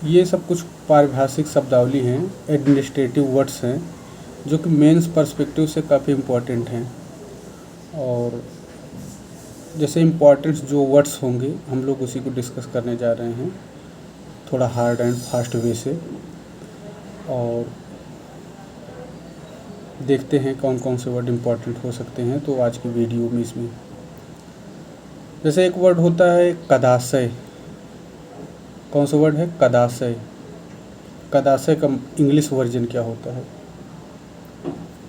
ये सब कुछ पारिभाषिक शब्दावली हैं, एडमिनिस्ट्रेटिव वर्ड्स हैं, जो कि मेंस पर्सपेक्टिव से काफ़ी इम्पोर्टेंट हैं। और जैसे इम्पोर्टेंट जो वर्ड्स होंगे हम लोग उसी को डिस्कस करने जा रहे हैं, थोड़ा हार्ड एंड फास्ट वे से। और देखते हैं कौन कौन से वर्ड इम्पोर्टेंट हो सकते हैं तो आज की वीडियो में इसमें। जैसे एक वर्ड होता है कदाशय। कौन सा वर्ड है? कदाशय। कदाशय का इंग्लिश वर्जन क्या होता है?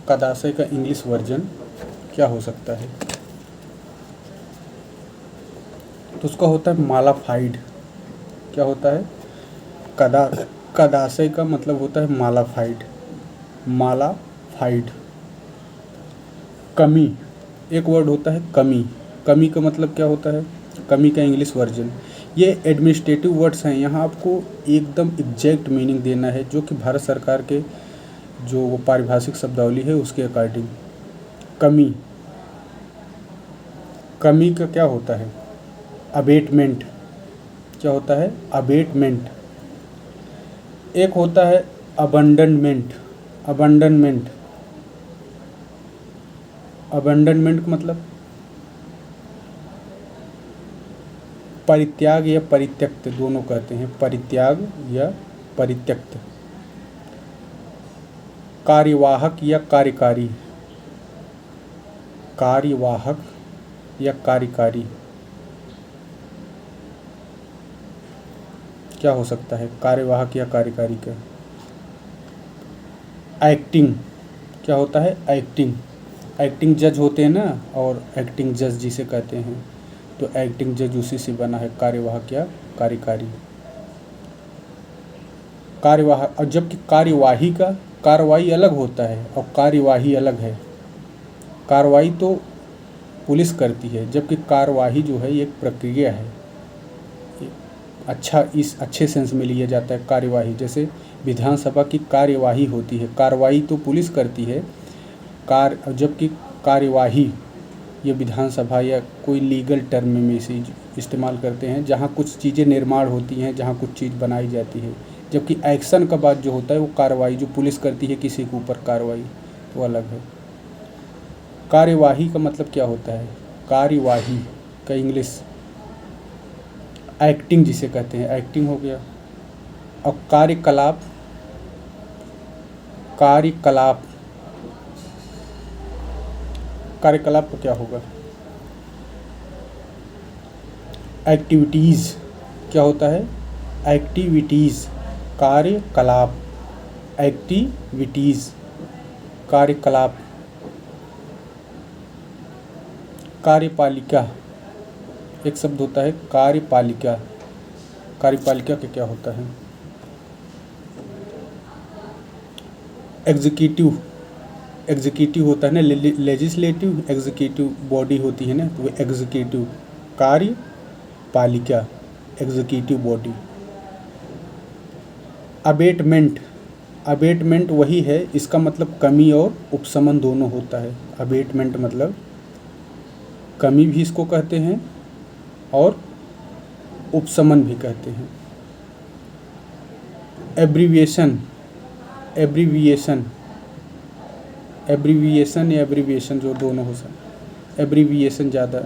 कदाशय का इंग्लिश वर्जन क्या हो सकता है? तो उसका होता है मालाफाइड। क्या होता है? कदाशय का मतलब होता है मालाफाइड। मालाफाइड। कमी। एक वर्ड होता है कमी। कमी का मतलब क्या होता है? कमी का इंग्लिश वर्जन। ये एडमिनिस्ट्रेटिव वर्ड्स हैं, यहाँ आपको एकदम एग्जैक्ट मीनिंग देना है जो कि भारत सरकार के जो वो पारिभाषिक शब्दावली है उसके अकॉर्डिंग। कमी। कमी का क्या होता है? अबेटमेंट। क्या होता है? अबेटमेंट। एक होता है अबंडनमेंट। अबंडनमेंट। अबंडनमेंट का मतलब परित्याग या परित्यक्त, दोनों कहते हैं, परित्याग या परित्यक्त। कार्यवाहक या कार्यकारी। कार्यवाहक या कार्यकारी क्या हो सकता है? कार्यवाहक या कार्यकारी का। एक्टिंग। क्या होता है? एक्टिंग। एक्टिंग जज होते हैं ना, और एक्टिंग जज जिसे कहते हैं, तो एक्टिंग जज उसी से बना है, कार्यवाहक या कार्यकारी। कार्यवाहक। और जबकि कार्यवाही का कार्रवाई अलग होता है और कार्यवाही अलग है। कार्रवाई तो पुलिस करती है, जबकि कार्यवाही जो है ये एक प्रक्रिया है। अच्छा, इस अच्छे सेंस में लिया जाता है कार्यवाही। जैसे विधानसभा की कार्यवाही होती है, कार्रवाई तो पुलिस करती है, जबकि कार्यवाही ये विधानसभा या कोई लीगल टर्म में इसे इस्तेमाल करते हैं जहाँ कुछ चीज़ें निर्माण होती हैं, जहाँ कुछ चीज़ बनाई जाती है। जबकि एक्शन का बात जो होता है वो कार्रवाई जो पुलिस करती है किसी के ऊपर, कार्रवाई तो अलग है। कार्यवाही का मतलब क्या होता है? कार्यवाही का इंग्लिश एक्टिंग जिसे कहते हैं, एक्टिंग हो गया। और कार्यकलाप। कार्यकलाप। कार्यकलाप का क्या होगा? एक्टिविटीज़। क्या होता है? एक्टिविटीज़। कार्यकलाप। एक्टिविटीज़। कार्यकलाप। कार्यपालिका। एक शब्द होता है कार्यपालिका। कार्यपालिका का क्या होता है? एग्जीक्यूटिव। एग्जीक्यूटिव होता है ना, लेजिस्लेटिव एग्जीक्यूटिव बॉडी होती है ना, तो वो एग्जीक्यूटिव। कार्यपालिका, एग्जीक्यूटिव बॉडी। अबेटमेंट। अबेटमेंट वही है, इसका मतलब कमी और उपशमन दोनों होता है। अबेटमेंट मतलब कमी भी इसको कहते हैं और उपशमन भी कहते हैं। एब्रीविएशन। एब्रीविएशन। एब्रीविएशन या एब्रीविएशन जो दोनों हो सकते। एब्रीविएशन ज़्यादा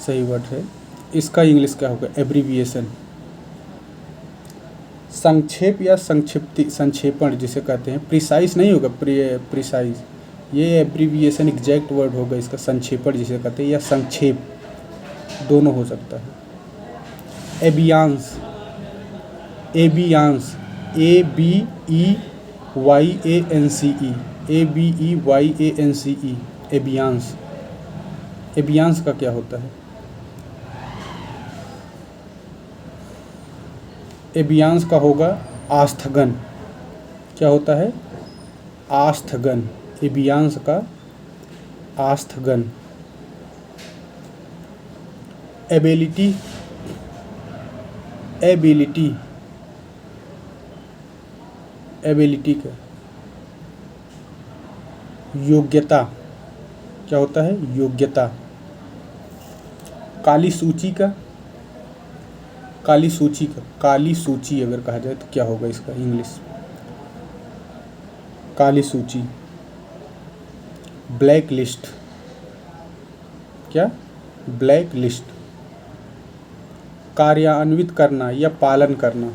सही वर्ड है। इसका इंग्लिश क्या होगा? एब्रीविएशन। संक्षेप या संक्षिप्ति, संक्षेपण जिसे कहते हैं, प्रिसाइज नहीं होगा, प्रिसाइज, ये एब्रीविएशन एग्जैक्ट वर्ड होगा इसका। संक्षेपण जिसे कहते हैं या संक्षेप दोनों हो सकता है। एबियांस। एबियांस। ABEYANCE। ABEYANCE। एबियांस। एबियांस का क्या होता है? एबियांस का होगा आस्थगन। क्या होता है? आस्थगन। एबियांस का आस्थगन। एबिलिटी। एबिलिटी। एबिलिटी का योग्यता। क्या होता है? योग्यता। काली सूची का। काली सूची का, काली सूची अगर कहा जाए तो क्या होगा इसका इंग्लिश? काली सूची, ब्लैक लिस्ट, क्या? Black list. कार्यान्वित करना या पालन करना,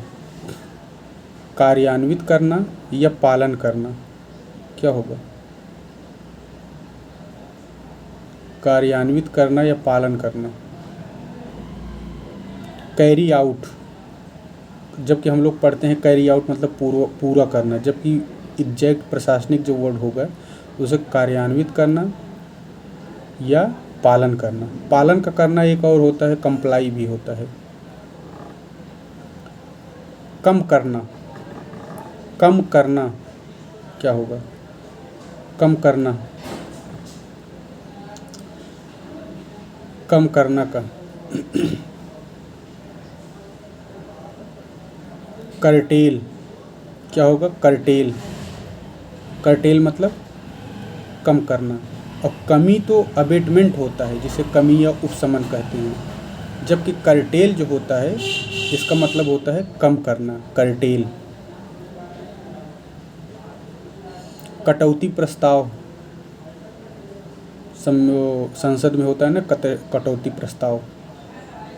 कार्यान्वित करना या पालन करना क्या होगा? कार्यान्वित करना या पालन करना। कैरी आउट, जबकि हम लोग पढ़ते हैं कैरी आउट मतलब पूरा करना, जबकि एग्जैक्ट प्रशासनिक जो वर्ड होगा उसे कार्यान्वित करना या पालन करना। पालन का करना एक और होता है, कंप्लाई भी होता है। कम करना, कम करना क्या होगा? कम करना, कम करना का करटेल क्या होगा? करटेल, करटेल मतलब कम करना। और कमी तो अबेटमेंट होता है, जिसे कमी या उपशमन कहते हैं, जबकि करटेल जो होता है इसका मतलब होता है कम करना, करटेल। कटौती प्रस्ताव, संसद में होता है ना कटौती प्रस्ताव,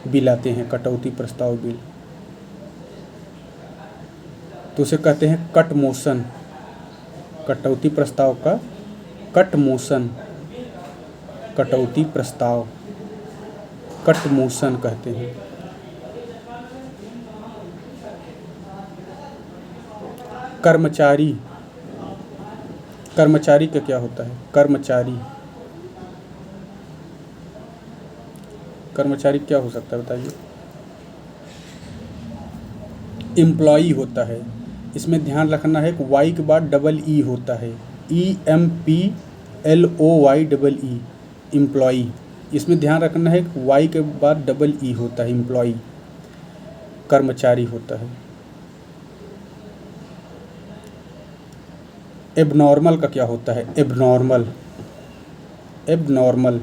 बिल आते हैं, कटौती प्रस्ताव बिल, तो उसे कहते हैं कट मोशन। कटौती प्रस्ताव का कट मोशन, कटौती प्रस्ताव कट मोशन कहते हैं। कर्मचारी, कर्मचारी का क्या होता है? कर्मचारी, कर्मचारी क्या हो सकता है बताइए? एम्प्लॉई होता है। इसमें ध्यान रखना है कि वाई के बाद डबल ई होता है, EMPLOY, एम्प्लॉई। इसमें ध्यान रखना है कि वाई के बाद डबल ई होता है, एम्प्लॉई। कर्मचारी होता है। एबनॉर्मल का क्या होता है? Abnormal, abnormal,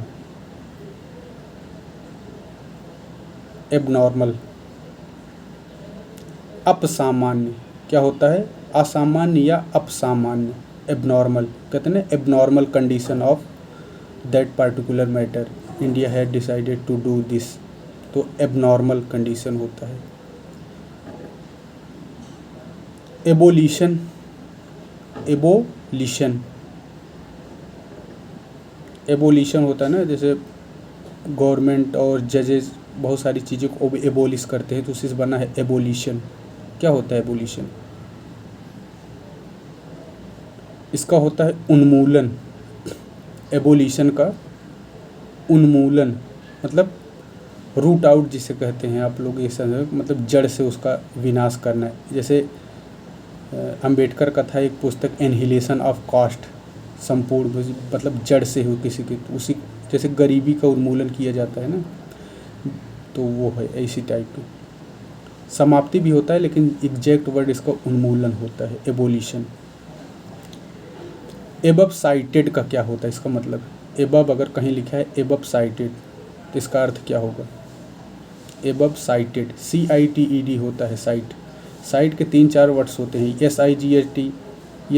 abnormal. अपसामान्य क्या होता है? असामान्य या अपसामान्य, एबनॉर्मल कहते हैं ना, abnormal condition of that particular matter, India had decided to do this, तो एबनॉर्मल कंडीशन होता है। एबोलिशन, एबोलिशन, एबोलिशन होता है ना, जैसे गवर्नमेंट और जजेस बहुत सारी चीज़ों को एबोलिश करते हैं, तो उसी से बना है एबोलिशन। क्या होता है एबोलिशन? इसका होता है उन्मूलन। एबोलिशन का उन्मूलन मतलब रूट आउट जिसे कहते हैं आप लोग, ये समझ, मतलब जड़ से उसका विनाश करना है। जैसे अंबेडकर का था एक पुस्तक एनहिलेशन ऑफ कास्ट, संपूर्ण मतलब जड़ से हो किसी की, तो उसी जैसे गरीबी का उन्मूलन किया जाता है ना, तो वो है इसी टाइप की। समाप्ति भी होता है, लेकिन एग्जैक्ट वर्ड इसका उन्मूलन होता है, एबोलिशन। एबव साइटेड का क्या होता है? इसका मतलब एबव अगर कहीं लिखा है एबव साइटेड, तो इसका अर्थ क्या होगा? एबव साइटेड, CITED होता है साइट। साइट के 3-4 वर्ड्स होते हैं, SIGHT,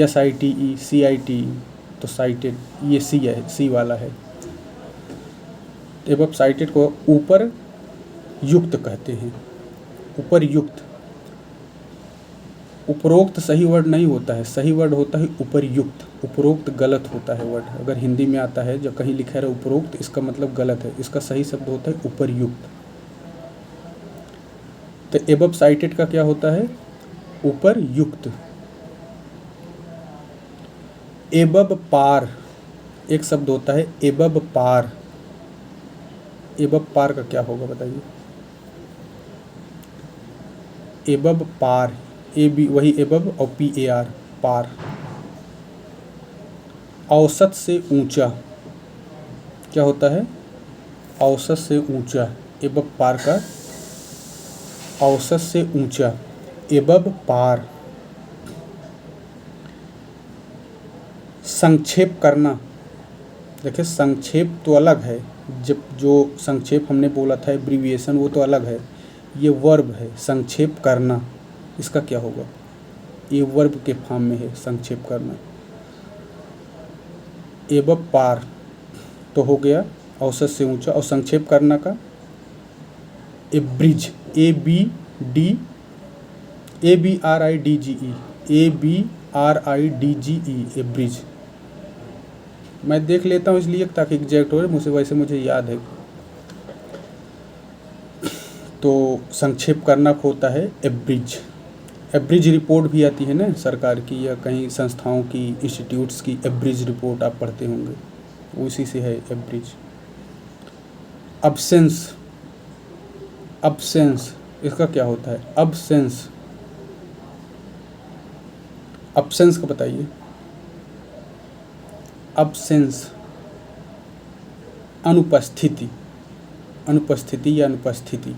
SITE, CITE, तो साइटेड ये सी है, सी वाला है। एबव साइटेड को ऊपर युक्त कहते हैं, ऊपर युक्त। उपरोक्त सही वर्ड नहीं होता है, सही वर्ड होता है उपरयुक्त। उपरोक्त गलत होता है वर्ड, अगर हिंदी में आता है जब कहीं लिखा है उपरोक्त, इसका मतलब गलत है, इसका सही शब्द होता है उपरयुक्त। तो एबव साइटेड का क्या होता है? उपरयुक्त। एबव पार एक शब्द होता है, एबव पार। एबव पार का क्या होगा बताइए? एबव पार, AB वही एबव और PAR, पार। औसत से ऊंचा क्या होता है? औसत से ऊंचा, एबव पार का औसत से ऊंचा, एबव पार। संक्षेप करना, देखिए संक्षेप तो अलग है, जब जो संक्षेप हमने बोला था एब्रीविएशन, वो तो अलग है। ये वर्ब है, संक्षेप करना, इसका क्या होगा? ये वर्ब के फॉर्म में है, संक्षेप करना। एबव पार तो हो गया औसत से ऊंचा, और संक्षेप करना का एब्रिज, ABRIDGE, एब्रिज। मैं देख लेता हूँ इसलिए ताकि एग्जैक्ट हो, मुझे वैसे मुझे याद है। तो संक्षेप करना को होता है एब्रिज। एब्रिज रिपोर्ट भी आती है ना सरकार की या कहीं संस्थाओं की, इंस्टीट्यूट्स की एब्रिज रिपोर्ट आप पढ़ते होंगे, उसी से है एब्रिज। अब्सेंस, अब्सेंस इसका क्या होता है? अब्सेंस, अब्सेंस का बताइए। अब्सेंस अनुपस्थिति, अनुपस्थिति या अनुपस्थिति।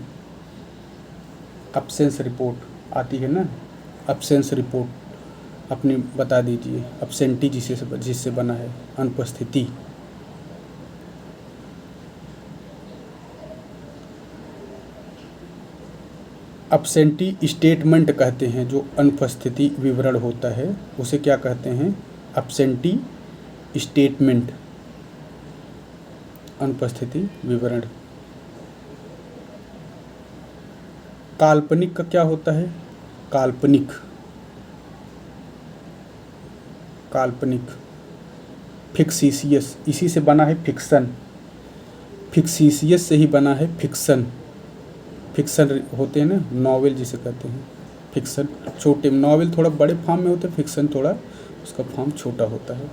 अब्सेंस रिपोर्ट आती है ना, अब्सेंस रिपोर्ट अपनी बता दीजिए। अब्सेंटी जिससे बना है, अनुपस्थिति। अब्सेंटी स्टेटमेंट कहते हैं, जो अनुपस्थिति विवरण होता है उसे क्या कहते हैं? अब्सेंटी स्टेटमेंट, अनुपस्थिति विवरण। काल्पनिक का क्या होता है? काल्पनिक, काल्पनिक। फिक्सिशियस, इसी से बना है फिक्सन, फिक्सिशियस से ही बना है फिक्सन। फिक्सन होते हैं ना नॉवेल जिसे कहते हैं, फिक्सन छोटे, नॉवेल थोड़ा बड़े फॉर्म में होते हैं, फिक्सन थोड़ा उसका फॉर्म छोटा होता है,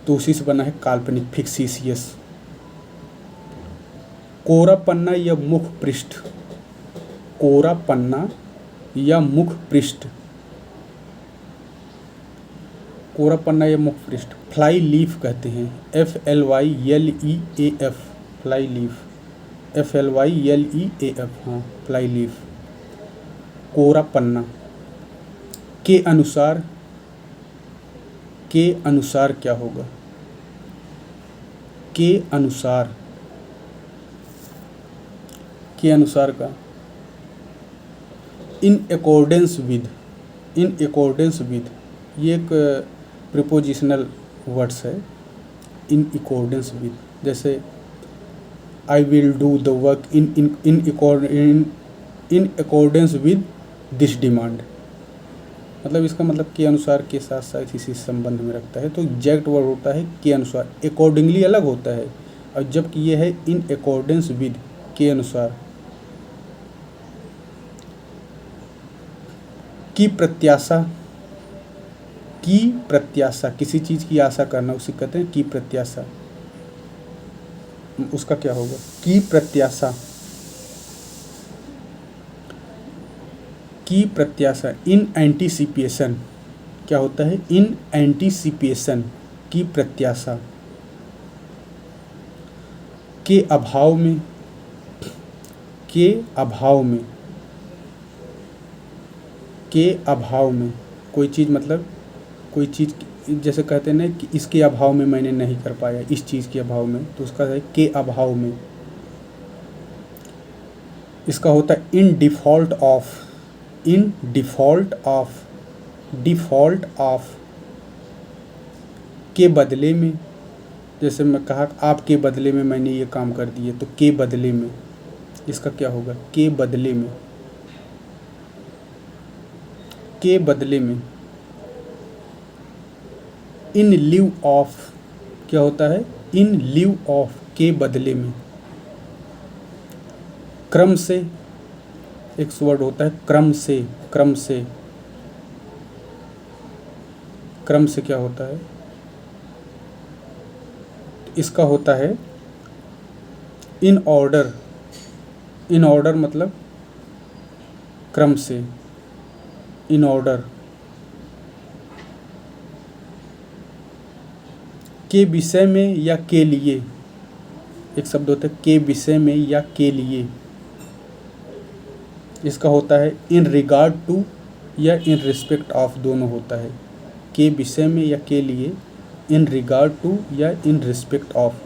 तो उसी से बना है काल्पनिक, फिक्सिशियस। कोरा पन्ना या मुख पृष्ठ, कोरा पन्ना या मुख पृष्ठ, कोरा पन्ना या मुख पृष्ठ। फ्लाई लीफ कहते हैं, FLYLEAF, फ्लाई लीफ, FLYLEAF, हाँ फ्लाई लीफ। कोरा पन्ना। के अनुसार, के अनुसार क्या होगा? के अनुसार, के अनुसार का in accordance with, in accordance with, ये एक प्रीपोजिशनल वर्ड्स है। इन अकॉर्डेंस विद, जैसे आई will do the work in accordance with this demand, मतलब इसका मतलब के अनुसार के साथ साथ इसी संबंध में रखता है। तो एग्जैक्ट वर्ड होता है के अनुसार, अकॉर्डिंगली अलग होता है, और जबकि ये है इन अकॉर्डेंस विद, के अनुसार। की प्रत्याशा, की प्रत्याशा, किसी चीज़ की आशा करना उसे कहते हैं की प्रत्याशा। उसका क्या होगा? की प्रत्याशा, की प्रत्याशा। इन एंटीसिपेशन क्या होता है? इन एंटीसिपेशन, की प्रत्याशा। के अभाव में, के अभाव में, के अभाव में, कोई चीज़ मतलब कोई चीज़, जैसे कहते हैं ना कि इसके अभाव में मैंने नहीं कर पाया, इस चीज़ के अभाव में, तो उसका है के अभाव में। इसका होता है in default of, in default of, default of. के बदले में, जैसे मैं कहा आपके बदले में मैंने ये काम कर दिए, तो के बदले में, इसका क्या होगा? के बदले में, के बदले में। इन लिव ऑफ क्या होता है? इन लिव ऑफ, के बदले में। क्रम से, एक वर्ड होता है क्रम से, क्रम से, क्रम से क्या होता है? इसका होता है इन ऑर्डर, इन ऑर्डर मतलब क्रम से, इन ऑर्डर। के विषय में या के लिए, एक शब्द होता है के विषय में या के लिए। इसका होता है इन रिगार्ड टू या इन रिस्पेक्ट ऑफ, दोनों होता है। के विषय में या के लिए, इन रिगार्ड टू या इन रिस्पेक्ट ऑफ।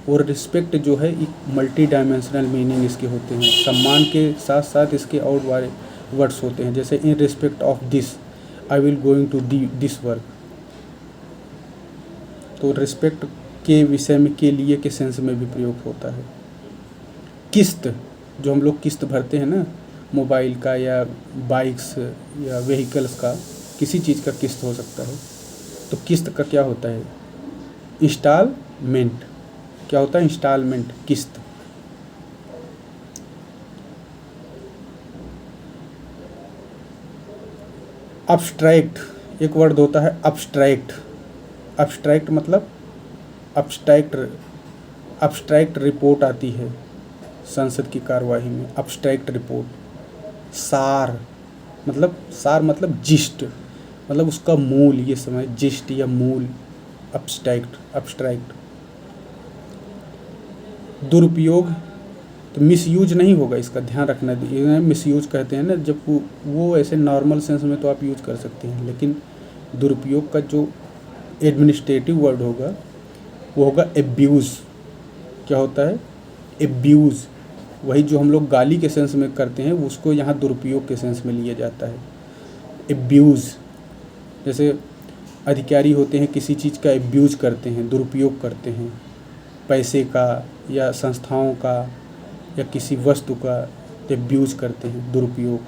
और रिस्पेक्ट जो है एक मल्टी डायमेंशनल मीनिंग इसके होते हैं। सम्मान के साथ साथ इसके और वाले वर्ड्स होते हैं, जैसे in respect of this I will going to this work. तो रिस्पेक्ट के विषय में के लिए के सेंस में भी प्रयोग होता है। किस्त, जो हम लोग किस्त भरते हैं ना, मोबाइल का या बाइक्स या व्हीकल्स का, किसी चीज़ का किस्त हो सकता है। तो किस्त का क्या होता है? इंस्टॉलमेंट। क्या होता है? इंस्टॉलमेंट, किस्त। अब्स्ट्रैक्ट, एक वर्ड होता है अब्स्ट्रैक्ट। अब्स्ट्रैक्ट मतलब अब्स्ट्रैक्ट रिपोर्ट आती है संसद की कार्यवाही में, अब्स्ट्रैक्ट रिपोर्ट। सार मतलब जिस्ट, मतलब उसका मूल, ये समझ, जिस्ट या मूल, अब्स्ट्रैक्ट। दुरुपयोग, तो मिसयूज नहीं होगा, इसका ध्यान रखना। मिसयूज कहते हैं ना, जब वो ऐसे नॉर्मल सेंस में तो आप यूज कर सकते हैं, लेकिन दुरुपयोग का जो एडमिनिस्ट्रेटिव वर्ड होगा वो होगा एब्यूज़। क्या होता है? एब्यूज़। वही जो हम लोग गाली के सेंस में करते हैं, उसको यहाँ दुरुपयोग के सेंस में लिया जाता है, एब्यूज़। जैसे अधिकारी होते हैं, किसी चीज़ का एब्यूज़ करते हैं, दुरुपयोग करते हैं, पैसे का या संस्थाओं का या किसी वस्तु का एब्यूज़ करते हैं, दुरुपयोग।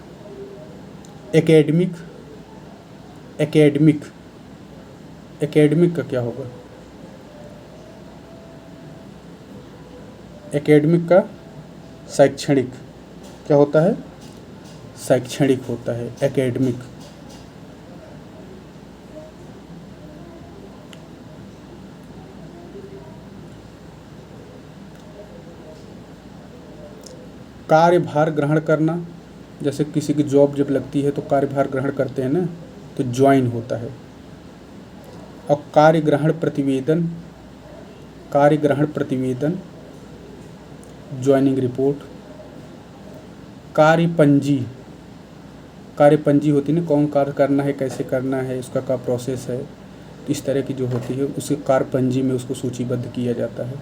एकेडमिक का क्या होगा? एकेडमिक का शैक्षणिक। क्या होता है? शैक्षणिक होता है एकेडमिक। कार्यभार ग्रहण करना, जैसे किसी की जॉब जब लगती है तो कार्यभार ग्रहण करते हैं ना, तो ज्वाइन होता है। और कार्यग्रहण प्रतिवेदन ज्वाइनिंग रिपोर्ट। कार्यपंजी होती है ना, कौन कार्य करना है, कैसे करना है, उसका क्या प्रोसेस है, इस तरह की जो होती है उसे कार्यपंजी में उसको सूचीबद्ध किया जाता है।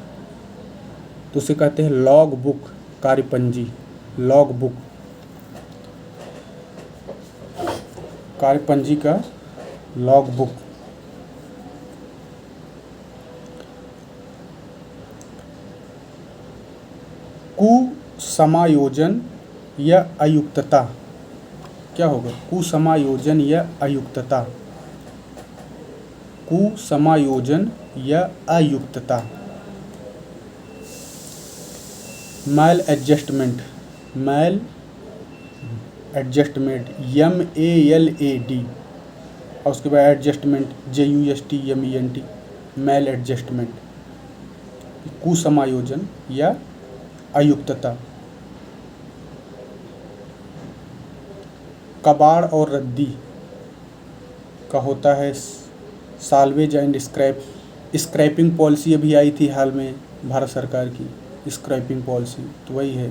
तो उसे कहते हैं लॉग बुक। कार्यपंजी, लॉग बुक, कार्यपंजी का लॉग बुक। कुसमायोजन या अयुक्तता। क्या होगा? कुसमायोजन या अयुक्तता। कुसमायोजन या अयुक्तता। मैल एडजस्टमेंट, MALAD, और उसके बाद एडजस्टमेंट, JUSTMENT, मैल एडजस्टमेंट। कुसमायोजन या अयुक्तता। कबाड़ और रद्दी का होता है साल्वेज एंड स्क्रैपिंग पॉलिसी अभी आई थी हाल में भारत सरकार की, स्क्रैपिंग पॉलिसी, तो वही है।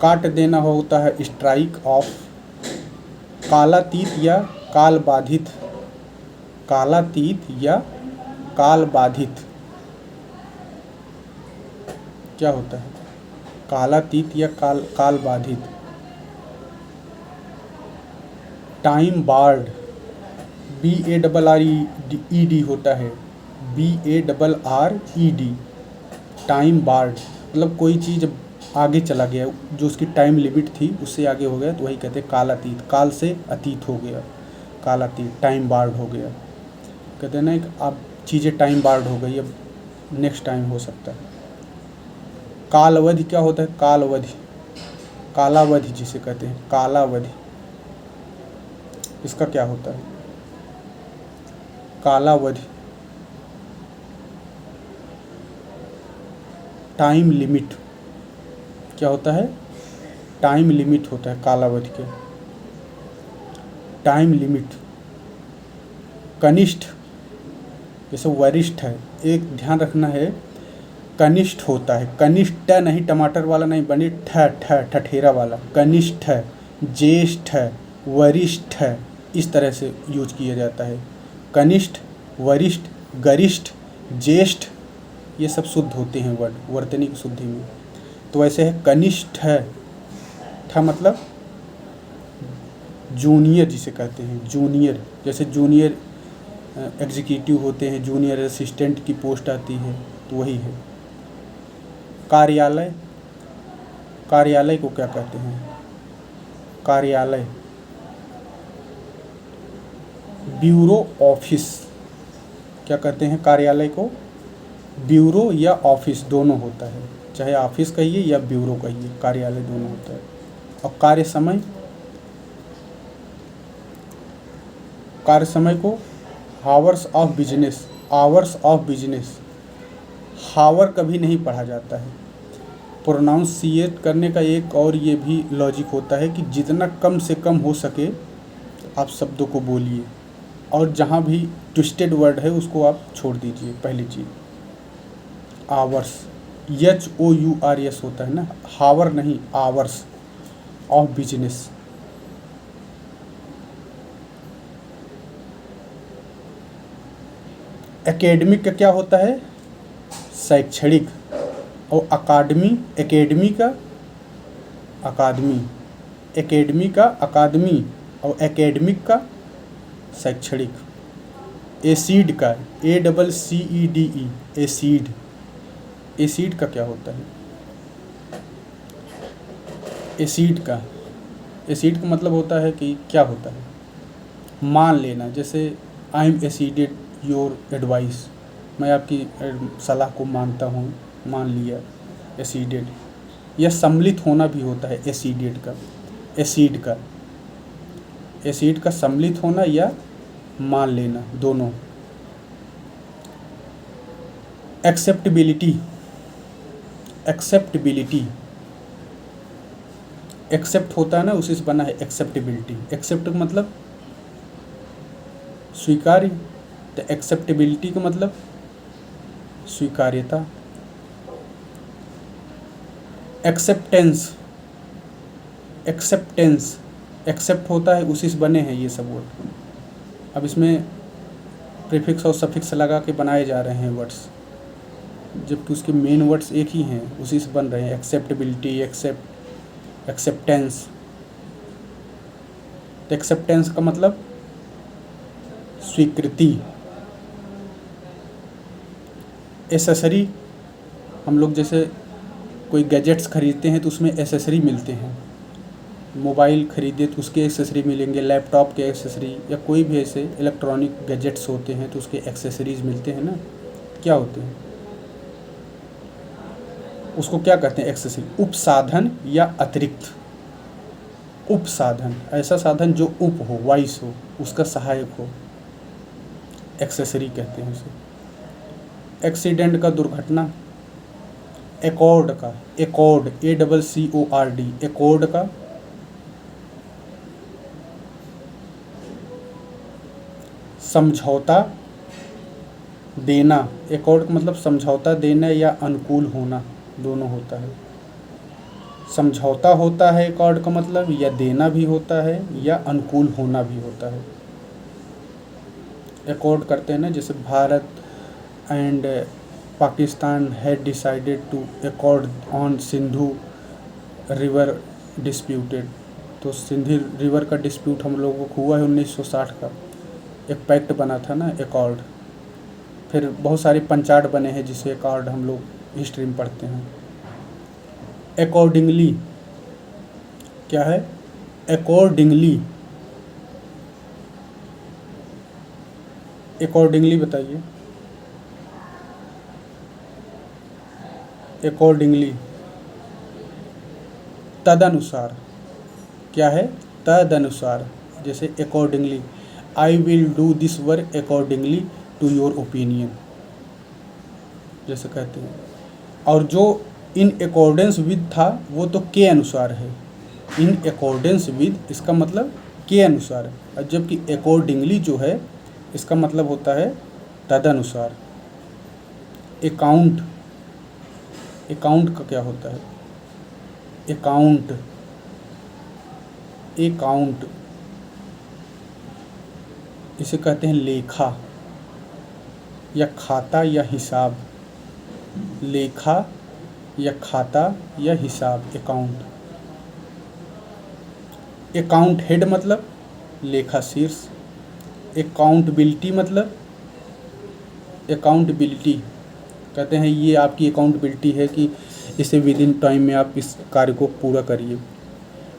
काट देना होता है स्ट्राइक ऑफ। कालातीत या काल बाधित। क्या होता है? कालातीत या काल बाधित। टाइम बार्ड, BARRED होता है, BARRED। टाइम बार्ड मतलब कोई चीज़ आगे चला गया, जो उसकी टाइम लिमिट थी उससे आगे हो गया, तो वही कहते हैं कालातीत। काल से अतीत हो गया, कालातीत, टाइम बार्ड हो गया। कहते हैं ना कि अब चीज़ें टाइम बार्ड हो गई, अब नेक्स्ट टाइम हो सकता है। कालावधि क्या होता है? कालावधि जिसे कहते हैं कालावधि, इसका क्या होता है? कालावधि। टाइम लिमिट क्या होता है? टाइम लिमिट होता है कालावधि के। Time limit. कनिष्ठ, जैसे वरिष्ठ है, एक ध्यान रखना है, कनिष्ठ होता है, कनिष्ठ नहीं, टमाटर वाला नहीं, बने ठठेरा वाला, कनिष्ठ, ज्येष्ठ, वरिष्ठ, इस तरह से यूज किया जाता है। कनिष्ठ, वरिष्ठ, गरिष्ठ, ज्येष्ठ, ये सब शुद्ध होते हैं वर्ड वर्तनी की शुद्धि में। तो वैसे है कनिष्ठ, ठ मतलब जूनियर जिसे कहते हैं, जूनियर, जैसे जूनियर एग्जीक्यूटिव होते हैं, जूनियर असिस्टेंट की पोस्ट आती है, तो वही है। कार्यालय, कार्यालय को क्या कहते हैं? कार्यालय, ब्यूरो ऑफिस, क्या कहते हैं कार्यालय को? ब्यूरो या ऑफिस दोनों होता है, चाहे ऑफिस कहिए या ब्यूरो कहिए, कार्यालय दोनों होता है। और कार्य समय, कार्य समय को hours of business, hours of business, hour कभी नहीं पढ़ा जाता है। प्रोनाउंसिएट करने का एक और ये भी लॉजिक होता है कि जितना कम से कम हो सके आप शब्दों को बोलिए, और जहाँ भी ट्विस्टेड वर्ड है उसको आप छोड़ दीजिए। पहली चीज़ आवर्स, HOURS होता है ना, हावर नहीं, आवर्स ऑफ बिजनेस। एकेडमिक का क्या होता है? शैक्षणिक। और अकादमी, एकेडमी का अकादमी, एकेडमी का अकादमी, और एकेडमिक का शैक्षणिक। एसीड का ACCEDE, एसीड, एसीड का क्या होता है? एसीड का, एसीड का मतलब होता है कि क्या होता है? मान लेना, जैसे आई एम एसीडेड योर एडवाइस, मैं आपकी सलाह को मानता हूँ, मान लिया, एसीडेड। या सम्मिलित होना भी होता है एसीडेड का, एसीड का, एसीड का सम्मिलित होना या मान लेना, दोनों। एक्सेप्टेबिलिटी, एक्सेप्टेबिलिटी, एक्सेप्ट होता है ना, उसी से बना है एक्सेप्टेबिलिटी। एक्सेप्ट मतलब स्वीकार्य, तो एक्सेप्टेबिलिटी का मतलब स्वीकार्यता। एक्सेप्टेंस, एक्सेप्टेंस, एक्सेप्ट होता है, उसी से बने हैं ये सब वर्ड। अब इसमें प्रीफिक्स और सफिक्स लगा के बनाए जा रहे हैं वर्ड्स, जबकि उसके मेन वर्ड्स एक ही हैं, उसी से बन रहे हैं। Acceptability, acceptance. एक्सेप्टेंस का मतलब स्वीकृति। एसेसरी, हम लोग जैसे कोई गैजेट्स खरीदते हैं तो उसमें एसेसरी मिलते हैं। मोबाइल खरीदे तो उसके एक्सेसरी मिलेंगे, लैपटॉप के एक्सेसरी, या कोई भी ऐसे इलेक्ट्रॉनिक गैजेट्स होते हैं तो उसके एक्सेसरीज मिलते हैं ना, क्या होते हैं? उसको क्या कहते हैं? एक्सेसरी। उपसाधन या अतिरिक्त। उपसाधन, ऐसा साधन जो उप हो, वाइस हो, उसका सहायक हो, एक्सेसरी कहते हैं उसे। एक्सीडेंट का दुर्घटना। एकॉर्ड का, एकॉर्ड, ACCORD, एकॉर्ड का समझौता देना। एकॉर्ड का मतलब समझौता देना या अनुकूल होना, दोनों होता है। समझौता होता है एकॉर्ड का मतलब, या देना भी होता है या अनुकूल होना भी होता है। एकॉर्ड करते हैं ना, जैसे Bharat and Pakistan had decided to accord on Sindhu river disputed. तो सिंधु रिवर का डिस्प्यूट हम लोगों को हुआ है 1960 का, एक पैक्ट बना था ना, एकॉर्ड। फिर बहुत सारे पंचाट बने हैं जिसे एकॉर्ड हम लोग हिस्ट्री में पढ़ते हैं। अकॉर्डिंगली, क्या है? अकॉर्डिंगली, अकॉर्डिंगली बताइए। अकॉर्डिंगली, तदनुसार, क्या है? तदनुसार। जैसे accordingly, I will do this work accordingly to your opinion, जैसे कहते हैं। और जो इन अकॉर्डेंस विद था वो तो के अनुसार है। इन अकॉर्डेंस विद इसका मतलब के अनुसार है, और जबकि अकॉर्डिंगली जो है इसका मतलब होता है तदनुसार। अकाउंट, अकाउंट का क्या होता है? अकाउंट, अकाउंट इसे कहते हैं लेखा। या खाता या हिसाब, लेखा या खाता या हिसाब, अकाउंट। अकाउंट हेड मतलब लेखा शीर्ष, अकाउंटेबिलिटी मतलब अकाउंटेबिलिटी कहते हैं ये आपकी अकाउंटेबिलिटी है कि इसे विद इन टाइम में आप इस कार्य को पूरा करिए।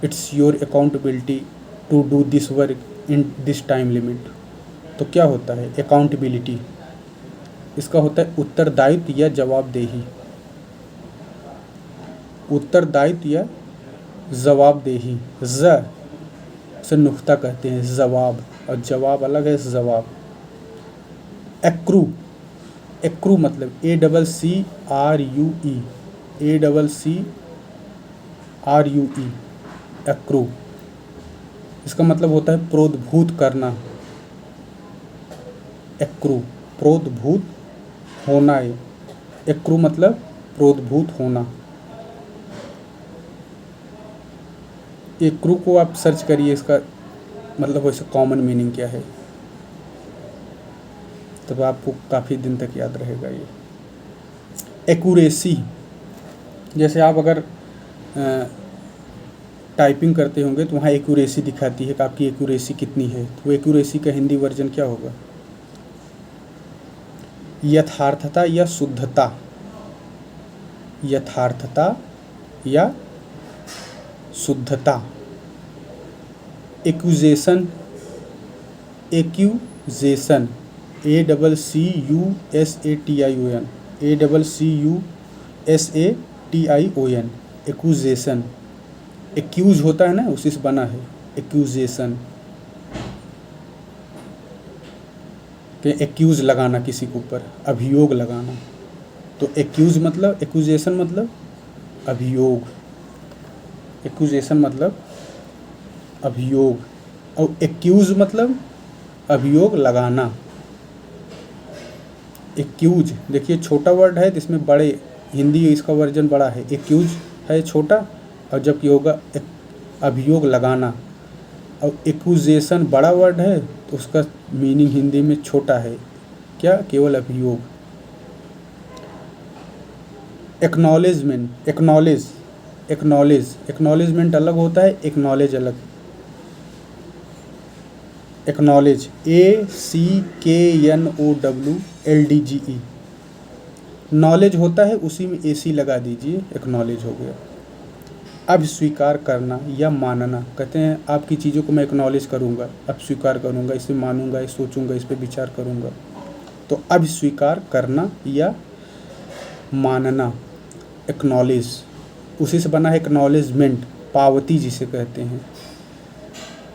It's your accountability to do this work in this time limit. तो क्या होता है अकाउंटेबिलिटी? इसका होता है उत्तरदायित्व या जवाबदेही, उत्तरदायित्व या जवाबदेही। ज से नुक्ता कहते हैं जवाब, और जवाब अलग है जवाब। एक्रू, एक्रू मतलब ACCRUE, ACCRUE, एक्रू। इसका मतलब होता है प्रोद्भूत करना। एक्रू प्रोद्भूत होना है, एक्रू मतलब प्रोद्भूत होना। एक्रू को आप सर्च करिए, इसका मतलब वैसे कॉमन मीनिंग क्या है, तब आपको काफ़ी दिन तक याद रहेगा ये। एक्यूरेसी, जैसे आप अगर टाइपिंग करते होंगे तो वहाँ एक्यूरेसी दिखाती है कि आपकी एक्यूरेसी कितनी है, तो एक्यूरेसी का हिंदी वर्जन क्या होगा? यथार्थता या शुद्धता, यथार्थता या शुद्धता। Accusation, accusation ACCUSATION, ACCUSATION, accusation. Accuse होता है ना, उसी से बना है एक्यूजेशन, कि एक्यूज लगाना किसी के ऊपर, अभियोग लगाना। तो एक्यूज मतलब, एक्यूजेशन मतलब अभियोग, एक्यूजेशन मतलब अभियोग, और एक्यूज मतलब अभियोग लगाना। एक्यूज देखिए छोटा वर्ड है, जिसमें बड़े, हिंदी इसका वर्जन बड़ा है, एक्यूज है छोटा, और जबकि होगा अभियोग लगाना। और एक्यूजेशन बड़ा वर्ड है तो उसका मीनिंग हिंदी में छोटा है, क्या? केवल अभियोग। एक्नॉलेजमेंट, एक्नॉलेज, एक्नॉलेज, एक्नॉलेजमेंट अलग होता है, एक्नॉलेज अलग। एक्नॉलेज ACKNOWLEDGE, नॉलेज होता है, उसी में AC लगा दीजिए, एक्नॉलेज हो गया। अब स्वीकार करना या मानना, कहते हैं आपकी चीज़ों को मैं एक्नॉलेज करूँगा, अब स्वीकार करूँगा, इसे मानूंगा, इसे सोचूंगा, इस पर विचार करूँगा। तो अब स्वीकार करना या मानना, एक्नॉलेज, उसी से बना है एक्नॉलेजमेंट, पावती जिसे कहते हैं,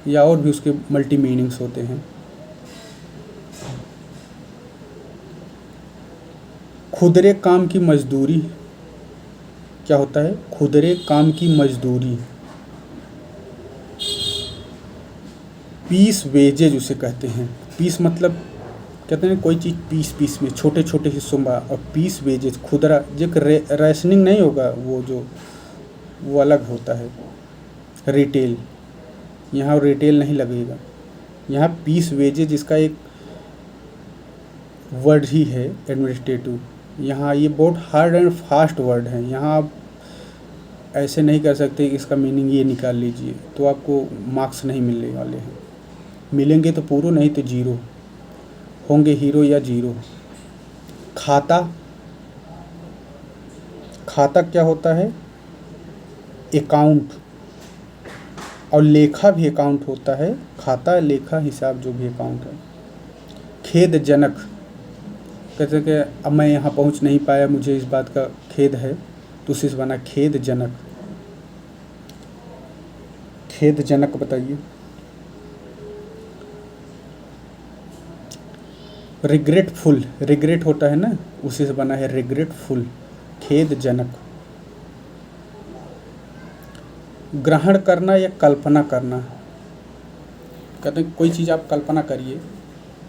या और भी उसके मल्टी मीनिंग्स होते हैं। खुदरे काम की मजदूरी, क्या होता है? खुदरे काम की मजदूरी। पीस वेजेज उसे कहते हैं। पीस मतलब कहते हैं कोई चीज़ पीस पीस में, छोटे छोटे हिस्सों में, और पीस वेजेज खुदरा, जो रेशनिंग नहीं होगा, वो जो वो अलग होता है, रिटेल। यहाँ रिटेल नहीं लगेगा, यहाँ पीस वेजेज इसका एक वर्ड ही है एडमिनिस्ट्रेटिव। यहाँ ये बहुत हार्ड एंड फास्ट वर्ड है, यहाँ आप ऐसे नहीं कर सकते कि इसका मीनिंग ये निकाल लीजिए, तो आपको मार्क्स नहीं मिलने वाले हैं। मिलेंगे तो पूरे, नहीं तो जीरो होंगे, हीरो या जीरो। खाता, खाता क्या होता है? अकाउंट, और लेखा भी अकाउंट होता है, खाता, लेखा, हिसाब, जो भी अकाउंट है। खेदजनक, कहते हैं कि अब मैं यहाँ पहुँच नहीं पाया, मुझे इस बात का खेद है, तो उसी से बना खेदजनक। खेदजनक बताइए। रिग्रेटफुल, रिग्रेट होता है ना, उसी से बना है रिग्रेटफुल, खेदजनक। ग्रहण करना या कल्पना करना, कहते हैं कोई चीज़ आप कल्पना करिए,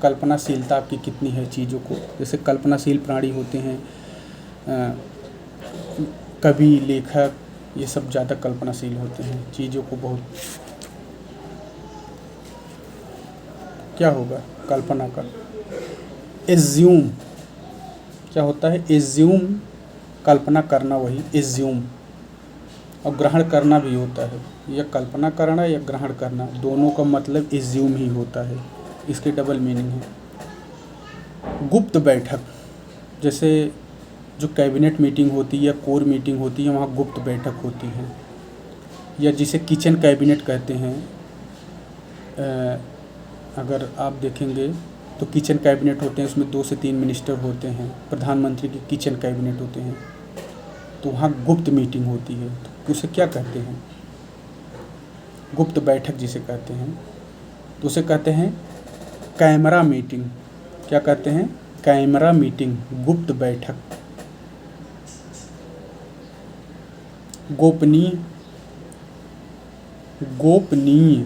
कल्पनाशीलता आपकी कितनी है चीज़ों को। जैसे कल्पनाशील प्राणी होते हैं कवि, लेखक, ये सब ज़्यादा कल्पनाशील होते हैं चीज़ों को, बहुत क्या होगा कल्पना का। एज्यूम, क्या होता है? एज्यूम, कल्पना करना, वही एज्यूम। और ग्रहण करना भी होता है, या कल्पना करना या ग्रहण करना, दोनों का मतलब एज्यूम ही होता है। इसके डबल मीनिंग है। गुप्त बैठक, जैसे जो कैबिनेट मीटिंग होती है या कोर मीटिंग होती है, वहाँ गुप्त बैठक होती है। या जिसे किचन कैबिनेट कहते हैं। अगर आप देखेंगे तो किचन कैबिनेट होते हैं, उसमें 2 से 3 मिनिस्टर होते हैं, प्रधानमंत्री की किचन कैबिनेट होते हैं। तो वहाँ गुप्त मीटिंग होती है, तो उसे क्या कहते हैं? गुप्त बैठक जिसे कहते हैं, तो उसे कहते हैं कैमरा मीटिंग। क्या कहते हैं? कैमरा मीटिंग, गुप्त बैठक। गोपनीय, गोपनीय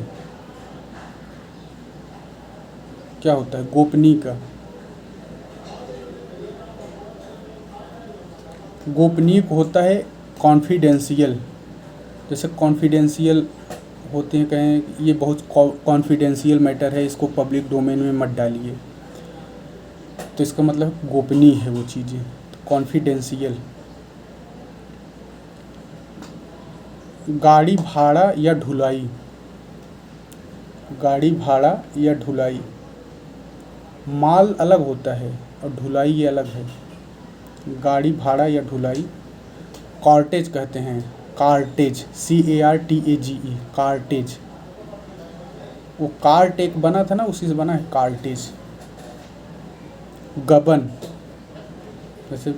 क्या होता है? गोपनीय का, गोपनीय होता है कॉन्फिडेंशियल। जैसे कॉन्फिडेंशियल होते हैं, कहें ये बहुत कॉन्फिडेंशियल मैटर है, इसको पब्लिक डोमेन में मत डालिए, तो इसका मतलब गोपनीय है वो चीज़ें। तो कॉन्फिडेंशियल। गाड़ी भाड़ा या ढुलाई, गाड़ी भाड़ा या ढुलाई, माल अलग होता है और ढुलाई ये अलग है। गाड़ी भाड़ा या ढुलाई। कॉर्टेज कहते हैं, कार्टेज, CARTAGE, कार्टेज। वो कार्ट एक बना था ना, उसी से बना है कार्टेज। गबन, जैसे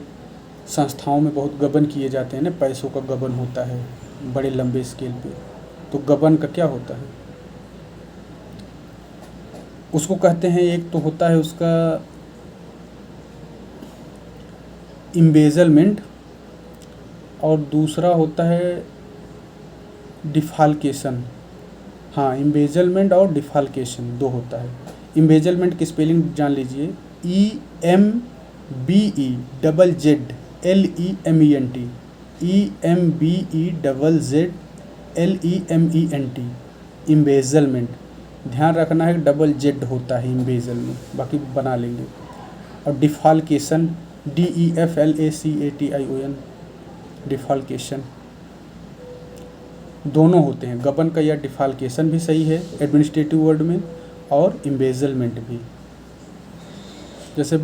संस्थाओं में बहुत गबन किए जाते हैं ना, पैसों का गबन होता है बड़े लंबे स्केल पे, तो गबन का क्या होता है? उसको कहते हैं, एक तो होता है उसका इम्बेजलमेंट, और दूसरा होता है डिफाल्केशन। हाँ, इम्बेजलमेंट और डिफाल्केशन 2 होता है। इम्बेजलमेंट की स्पेलिंग जान लीजिए, EMBEZZLEMENT, EMBEZZLEMENT, इम्बेजलमेंट। ध्यान रखना है, डबल जेड होता है इम्बेजल में, बाकी बना लेंगे। और डिफाल्केशन, DEFLACATION, डिफाल्केशन। दोनों होते हैं, गबन का या डिफाल्केशन भी सही है एडमिनिस्ट्रेटिव वर्ड में, और इम्बेजलमेंट भी। जैसे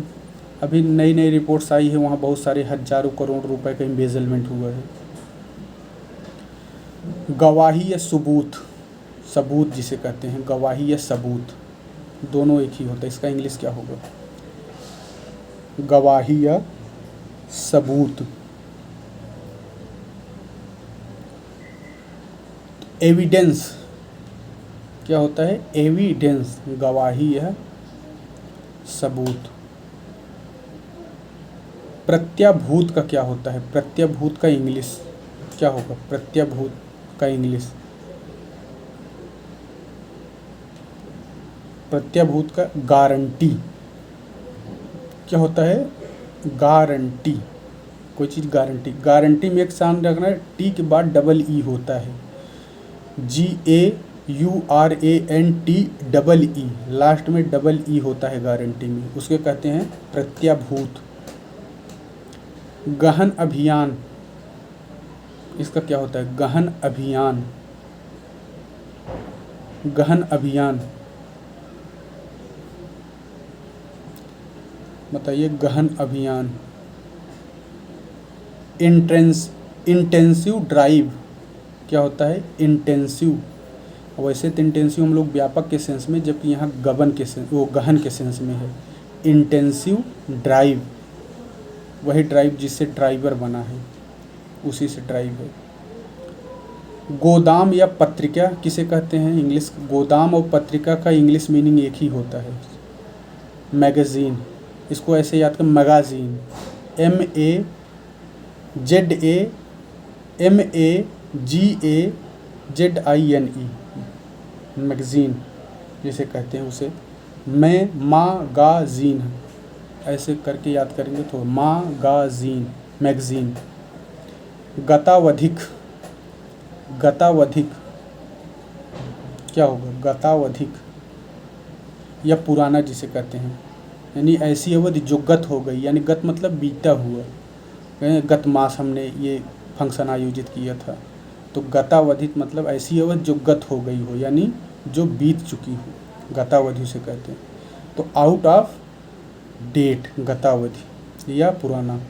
अभी नई नई रिपोर्ट्स आई है, वहाँ बहुत सारे हजारों करोड़ रुपए का इम्बेजलमेंट हुआ है। गवाही या सबूत, सबूत जिसे कहते हैं, गवाही या सबूत, दोनों एक ही होता है। इसका इंग्लिश क्या होगा? गवाही या सबूत। एविडेंस क्या होता है? एविडेंस, गवाही या सबूत। प्रत्याभूत का क्या होता है? प्रत्याभूत का इंग्लिश क्या होगा? प्रत्याभूत का इंग्लिश, प्रत्याभूत का गारंटी। क्या होता है? गारंटी, कोई चीज़ गारंटी। गारंटी में एक साउंड रखना है, टी के बाद डबल ई होता है, GAURANT, लास्ट में डबल ई होता है गारंटी में, उसके कहते हैं प्रत्याभूत। गहन अभियान, इसका क्या होता है? गहन अभियान, गहन अभियान बताइए। गहन अभियान। इंटेंसिव ड्राइव क्या होता है? इंटेंसिव। वैसे तो इंटेंसिव हम लोग व्यापक के सेंस में, जबकि यहाँ गबन के सेंस, वो गहन के सेंस में है। इंटेंसिव ड्राइव, वही ड्राइव जिससे ड्राइवर बना है, उसी से ड्राइव है। गोदाम या पत्रिका किसे कहते हैं? इंग्लिश, गोदाम और पत्रिका का इंग्लिश मीनिंग एक ही होता है, मैगज़ीन। इसको ऐसे याद कर, मैगज़ीन, MAZAMAGAZINE, मैगज़ीन जिसे कहते हैं, उसे मैगाज़ीन ऐसे करके याद करेंगे तो मैगज़ीन, मैगज़ीन। गतावधिक, गतावधिक क्या होगा? गतावधिक या पुराना जिसे कहते हैं, यानी ऐसी अवधि जो गत हो गई, यानी गत मतलब बीता हुआ। गत मास हमने ये फंक्शन आयोजित किया था, तो गतावधित मतलब ऐसी अवधि जो गत हो गई हो, यानी जो बीत चुकी हो, गतावधि उसे कहते हैं। तो आउट ऑफ डेट गतावधि या पुराना।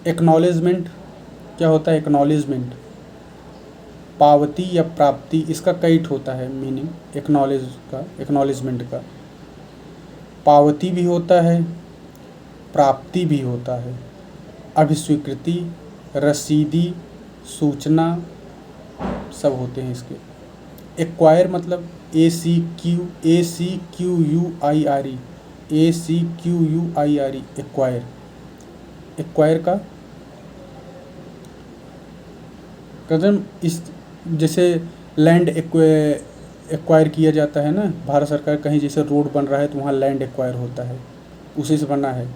एक्नॉलेजमेंट क्या होता है? एक्नॉलेजमेंट पावती या प्राप्ति, इसका कई होता है मीनिंग एक्नॉलेजमेंट का। पावती भी होता है, प्राप्ति भी होता है, अभिस्वीकृति, रसीदी, सूचना सब होते हैं इसके। एक्वायर मतलब ACQUIRE एक्वायर। एक्वायर का कदम इस जैसे लैंड एक्वायर किया जाता है ना, भारत सरकार कहीं जैसे रोड बन रहा है तो वहाँ लैंड एक्वायर होता है, उसी से बना है।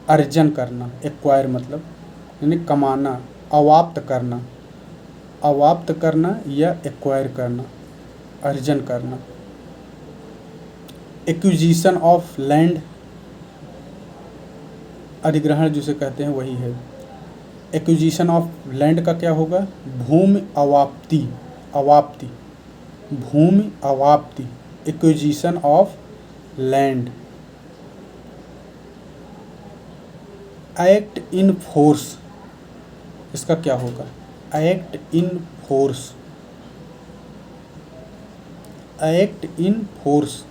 अर्जन करना एक्वायर मतलब यानी कमाना, अवाप्त करना या एक्वायर करना, अर्जन करना। एक्विजिशन ऑफ लैंड अधिग्रहण जिसे कहते हैं वही है। एक्विजिशन ऑफ लैंड का क्या होगा? भूमि अवाप्ति, भूमि अवाप्ति, acquisition of land. Act in force, इसका क्या होगा? Act in force, act in force.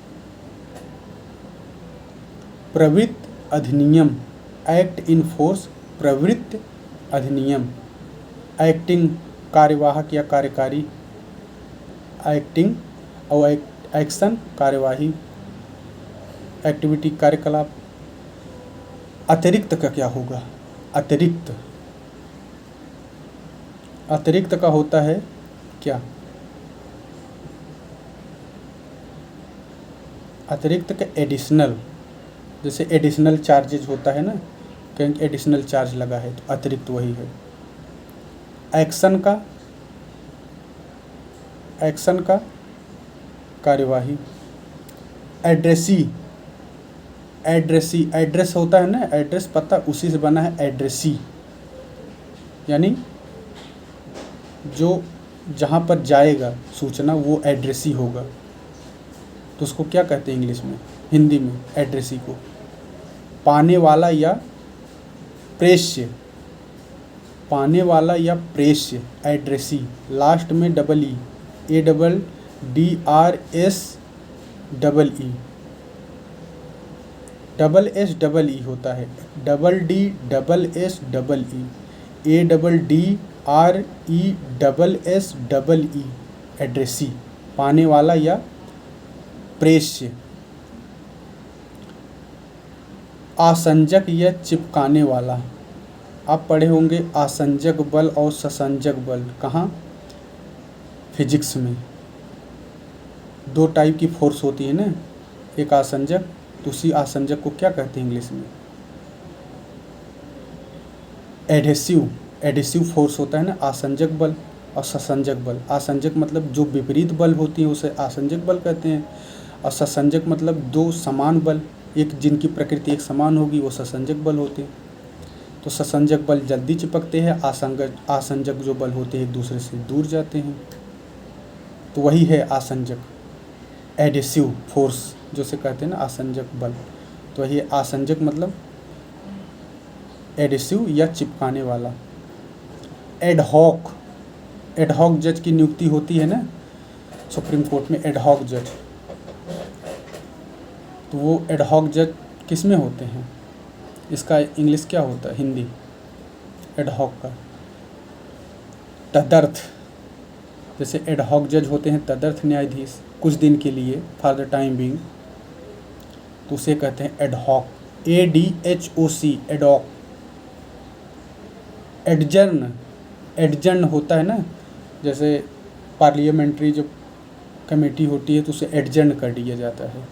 प्रवृत्त अधिनियम, एक्ट इन फोर्स प्रवृत्त अधिनियम। एक्टिंग कार्यवाहक या कार्यकारी, एक्टिंग और एक्शन कार्यवाही, एक्टिविटी कार्यकलाप। अतिरिक्त का क्या होगा? अतिरिक्त, अतिरिक्त का होता है क्या? अतिरिक्त का एडिशनल, जैसे एडिशनल चार्जेज होता है ना, कहीं एडिशनल चार्ज लगा है तो अतिरिक्त वही है। एक्शन का, एक्शन का कार्यवाही। एड्रेसी, एड्रेसी, एड्रेस होता है ना, एड्रेस पता, उसी से बना है एड्रेसी, यानी जो जहाँ पर जाएगा सूचना वो एड्रेसी होगा। तो उसको क्या कहते हैं इंग्लिश में, हिंदी में? एड्रेसी को। पाने वाला या प्रेष्य, पाने वाला या प्रेष्य, एड्रेसी। लास्ट में double E, ADDRS double S double E होता है, ADDRESSE एड्रेसी, पाने वाला या प्रेष्य। आसंजक या चिपकाने वाला, आप पढ़े होंगे आसंजक बल और ससंजक बल, कहाँ? फिजिक्स में। दो टाइप की फोर्स होती है ना, एक आसंजक, तो उसी आसंजक को क्या कहते हैं इंग्लिश में? एडहेसिव, एडहेसिव फोर्स होता है ना, आसंजक बल और ससंजक बल। आसंजक मतलब जो विपरीत बल होती है उसे आसंजक बल कहते हैं, और ससंजक मतलब दो समान बल, एक जिनकी प्रकृति एक समान होगी वो ससंजक बल होते हैं। तो ससंजक बल जल्दी चिपकते हैं, आसंजक जो बल होते हैं एक दूसरे से दूर जाते हैं, तो वही है आसंजक, एडहेसिव फोर्स जो से कहते हैं ना आसंजक बल। तो वही आसंजक मतलब एडहेसिव या चिपकाने वाला। एडहॉक, एडहॉक जज की नियुक्ति होती है ना सुप्रीम कोर्ट में, एडहॉक जज। तो वो एडहॉक जज किस में होते हैं? इसका इंग्लिश क्या होता है हिंदी एडहॉक का? तदर्थ, जैसे एडहॉक जज होते हैं तदर्थ न्यायाधीश, कुछ दिन के लिए, फॉर द टाइम बीइंग, तो उसे कहते हैं ad hoc, ADHOC ad hoc. Adjourn, adjourn होता है ना, जैसे पार्लियामेंट्री जो कमेटी होती है तो उसे एडजर्न कर दिया जाता है,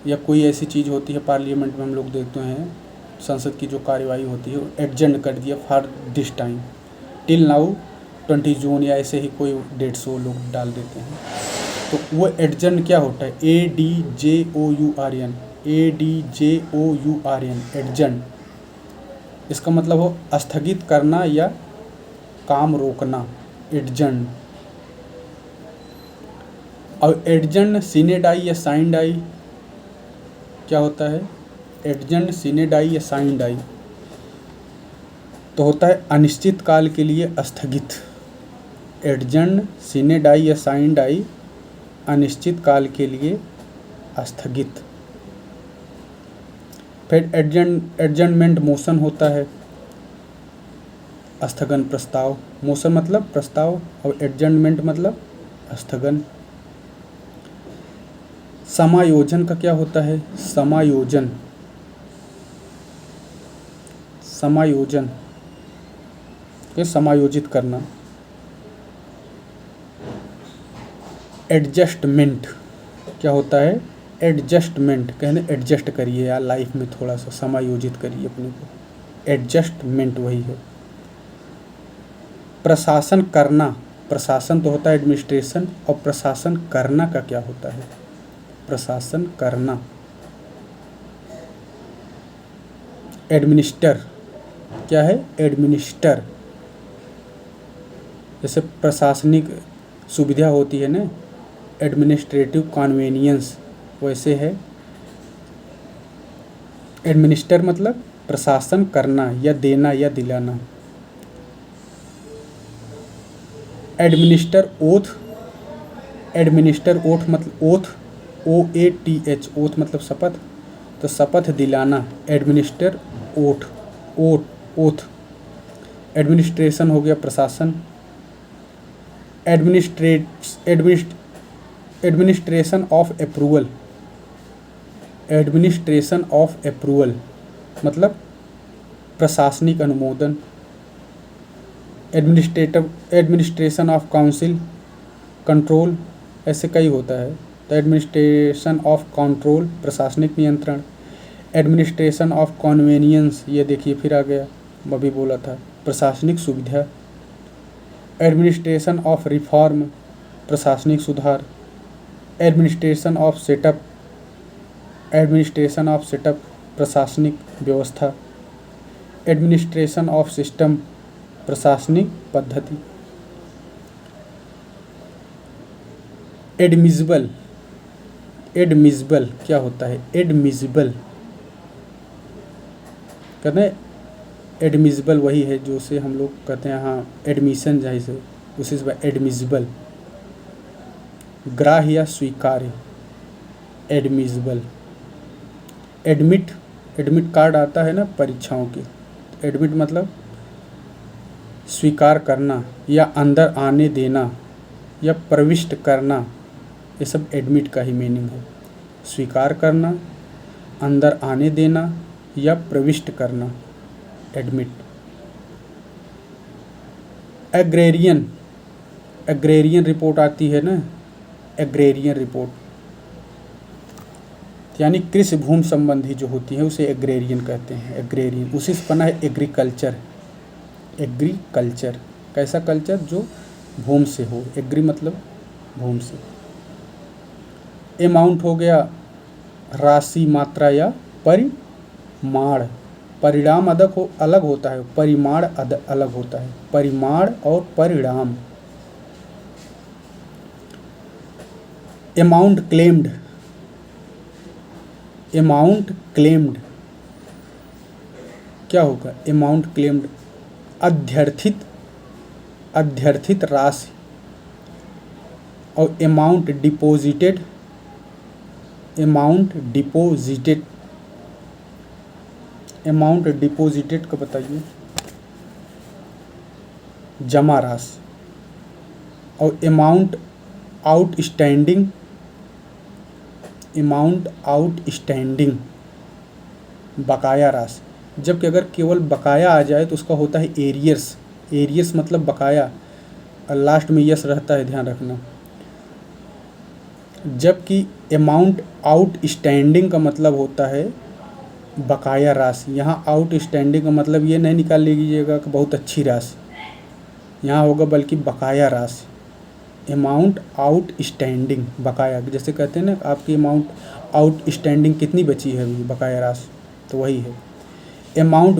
या कोई ऐसी चीज़ होती है पार्लियामेंट में हम लोग देखते हैं, संसद की जो कार्यवाही होती है एडजर्न कर दिया for this time, till now 20 जून, या ऐसे ही कोई डेट्स वो लोग डाल देते हैं। तो वो एडजर्न क्या होता है, ADJOURN, ADJOURN, एडजर्न। इसका मतलब हो स्थगित करना या काम रोकना, एडजर्न। और एडजर्न सीने डाई या साइन डाई क्या होता है, एडजर्न सीने डाई या साइन डाई तो होता है अनिश्चित काल के लिए स्थगित। एडजर्न सीने डाई या साइन डाई अनिश्चित काल के लिए स्थगित। फिर एडजर्नमेंट मोशन होता है, स्थगन प्रस्ताव। मोशन मतलब प्रस्ताव और एडजर्नमेंट मतलब स्थगन। समायोजन का क्या होता है, समायोजन, समायोजन के समायोजित करना। एडजस्टमेंट क्या होता है, एडजस्टमेंट, कहने एडजस्ट करिए यार लाइफ में, थोड़ा सा समायोजित करिए अपने को, एडजस्टमेंट वही है। प्रशासन करना, प्रशासन तो होता है एडमिनिस्ट्रेशन, और प्रशासन करना का क्या होता है, प्रशासन करना। एडमिनिस्टर क्या है, एडमिनिस्टर, जैसे प्रशासनिक सुविधा होती है ना, एडमिनिस्ट्रेटिव कन्वीनियंस, वैसे है एडमिनिस्टर मतलब प्रशासन करना या देना या दिलाना। एडमिनिस्टर ओथ, एडमिनिस्टर ओथ मतलब ओथ, OATH, ओथ मतलब शपथ, तो शपथ दिलाना, एडमिनिस्टर ओथ, ओथ। एडमिनिस्ट्रेशन हो गया प्रशासन। Administration of approval, administration of approval मतलब प्रशासनिक अनुमोदन। एडमिनिस्ट्रेशन ऑफ काउंसिल, कंट्रोल, ऐसे कई होता है। तो एडमिनिस्ट्रेशन ऑफ कंट्रोल प्रशासनिक नियंत्रण। एडमिनिस्ट्रेशन ऑफ कन्वीनियंस, ये देखिए फिर आ गया, मैं भी बोला था, प्रशासनिक सुविधा। एडमिनिस्ट्रेशन ऑफ रिफॉर्म प्रशासनिक सुधार। Administration of setup, administration of setup प्रशासनिक व्यवस्था। एडमिनिस्ट्रेशन ऑफ सिस्टम प्रशासनिक पद्धति। एडमिसिबल, एडमिसिबल क्या होता है, एडमिसिबल कहते हैं, एडमिसिबल वही है जो से हम लोग कहते हैं हाँ एडमिशन जैसे, उसी से एडमिसिबल। ग्राह्य या स्वीकार्य, एडमिसिबल। एडमिट, एडमिट कार्ड आता है ना परीक्षाओं के, एडमिट मतलब स्वीकार करना या अंदर आने देना या प्रविष्ट करना, ये सब एडमिट का ही मीनिंग है। स्वीकार करना, अंदर आने देना या प्रविष्ट करना, एडमिट। एग्रेरियन, एग्रेरियन रिपोर्ट आती है ना, एग्रेरियन रिपोर्ट यानी कृषि भूमि संबंधी जो होती है उसे एग्रेरियन कहते हैं, एग्रेरियन। उसी से बना है एग्रीकल्चर, एग्रीकल्चर कैसा कल्चर, जो भूमि से हो, एग्री मतलब भूमि से। अमाउंट हो गया राशि, मात्रा या परिमाण। परिणाम अलग होता है, परिमाण अलग होता है, परिमाण और परिणाम। अमाउंट क्लेम्ड, अमाउंट क्लेम्ड क्या होगा, अमाउंट क्लेम्ड अध्यर्थित, अध्यर्थित राशि। और amount deposited, amount deposited, amount deposited का बताइए, जमा राशि। और अमाउंट आउटस्टैंडिंग, अमाउंट आउटस्टैंडिंग बकाया राशि। जबकि अगर केवल बकाया आ जाए तो उसका होता है एरियर्स, एरियर्स मतलब बकाया, और लास्ट में यस रहता है, ध्यान रखना। जबकि अमाउंट आउटस्टैंडिंग का मतलब होता है बकाया राशि। यहाँ आउटस्टैंडिंग का मतलब ये नहीं निकाल लीजिएगा कि बहुत अच्छी राशि, यहाँ होगा बल्कि बकाया राशि। अमाउंट आउटस्टैंडिंग बकाया, जैसे कहते हैं ना आपकी अमाउंट आउटस्टैंडिंग कितनी बची है अभी बकाया राशि, तो वही है। अमाउंट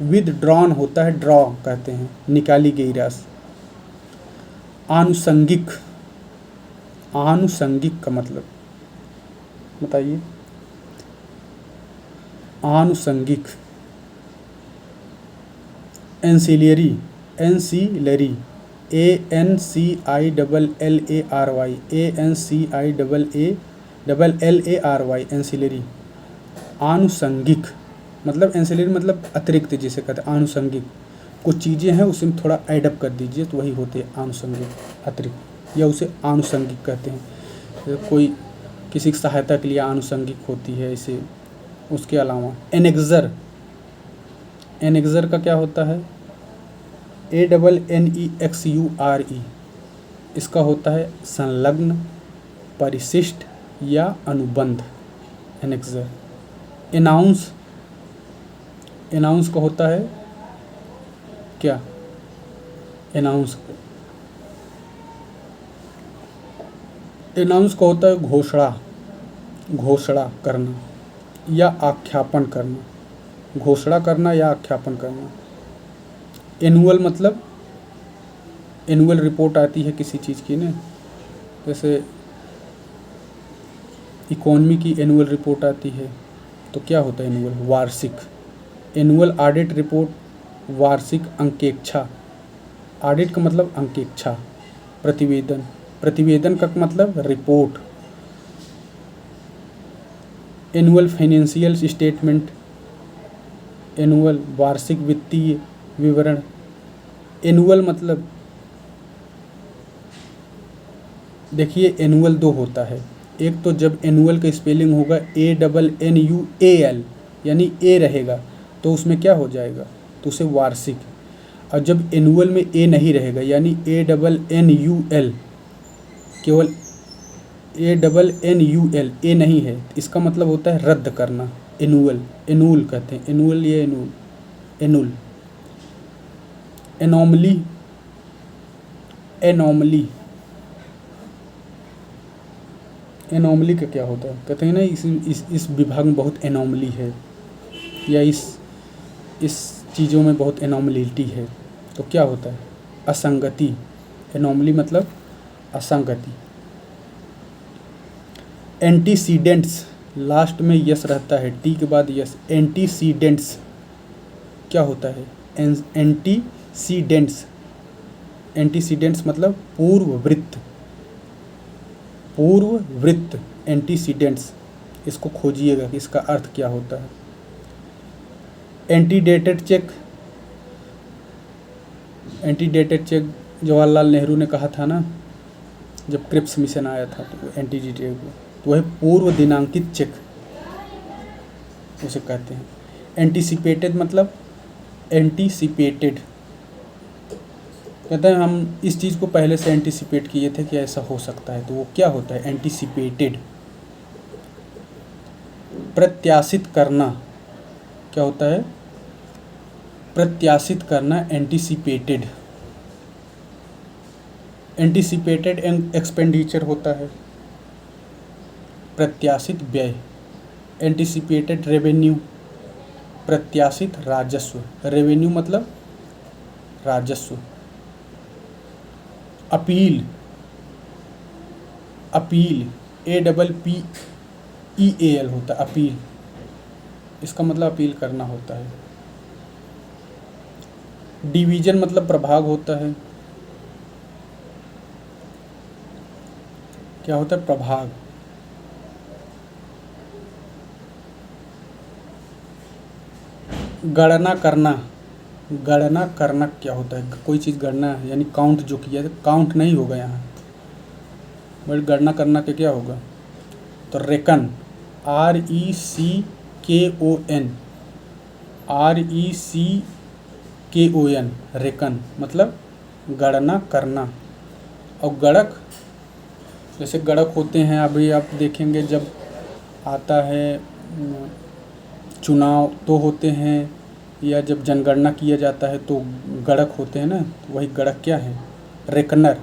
विदड्रॉन होता है, ड्रॉ कहते हैं, निकाली गई राशि। आनुषंगिक का मतलब बताइए। आनुषंगिक। Ancillary ANCILLARY ancillary. आनुषंगिक मतलब एंसिलरी मतलब अतिरिक्त, जिसे कहते हैं आनुषंगिक। कुछ चीज़ें हैं उसमें थोड़ा एडअप कर दीजिए तो वही होते हैं आनुषंगिक, अतिरिक्त, या उसे आनुषंगिक कहते हैं। कोई किसी की सहायता के लिए आनुषंगिक होती है इसे। उसके अलावा एनेक्सर का क्या होता है? ANNEXURE। इसका होता है संलग्न, परिशिष्ट या अनुबंध। एनेक्सर। एनाउंस का होता है क्या? एनाउंस का होता है घोषणा करना या आख्यापन करना। घोषणा करना या आख्यापन करना। एनुअल मतलब एनुअल रिपोर्ट आती है किसी चीज़ की ना, जैसे इकोनॉमी की एनुअल रिपोर्ट आती है, तो क्या होता है एनुअल? वार्षिक। एनुअल ऑडिट रिपोर्ट, वार्षिक अंकेक्षा। ऑडिट का मतलब अंकेक्षा। प्रतिवेदन का मतलब report. Annual financial statement, annual वार्षिक वित्तीय विवरण। एनुअल मतलब देखिए एनुअल दो होता है। एक तो जब एनुअल का स्पेलिंग होगा ANNUAL यानी ए रहेगा तो उसमें क्या हो जाएगा? तो उसे वार्षिक। और जब एनुअल में ए नहीं रहेगा यानी ANNUL, केवल ANNUL ए नहीं है, इसका मतलब होता है रद्द करना। एनुअल कहते हैं, एनुअल या एनुअल। एनोमली का क्या होता है? कहते हैं ना इस विभाग में बहुत एनोमली है, या इस चीज़ों में बहुत एनोमलिटी है, तो क्या होता है? असंगति। एनोमली मतलब असंगति। एंटीसीडेंट्स, लास्ट में यस रहता है, टी के बाद यस। एंटीसीडेंट्स क्या होता है? एंटीसीडेंट्स मतलब पूर्व वृत्त। एंटीसीडेंट्स, इसको खोजिएगा कि इसका अर्थ क्या होता है। एंटीडेटेड चेक जवाहरलाल नेहरू ने कहा था ना, जब क्रिप्स मिशन आया था तो एंटीडेटेड, तो वह पूर्व दिनांकित चेक उसे कहते हैं। एंटीसिपेटेड मतलब एंटीसिपेटेड, कहते हैं हम इस चीज़ को पहले से एंटीसिपेट किए थे कि ऐसा हो सकता है, तो वो क्या होता है? एंटीसिपेटेड। प्रत्याशित करना क्या होता है? प्रत्याशित करना, एंटीसिपेटेड। एंटीसिपेटेड एक्सपेंडिचर होता है प्रत्याशित व्यय। एंटीसिपेटेड रेवेन्यू, प्रत्याशित राजस्व। रेवेन्यू मतलब राजस्व। अपील APPEAL होता है, अपील। इसका मतलब अपील करना होता है। डिवीजन मतलब प्रभाग होता है। क्या होता है? प्रभाग। गणना करना क्या होता है? कोई चीज़ गणना है यानी काउंट जो किया है, काउंट नहीं होगा यहाँ, बट गणना करना के क्या होगा? तो रेकन, RECKON, रेकन मतलब गणना करना। और गणक, जैसे गणक होते हैं, अभी आप देखेंगे जब आता है चुनाव तो होते हैं या जब जनगणना किया जाता है तो गणक होते हैं ना, तो वही गणक क्या है, रेकनर,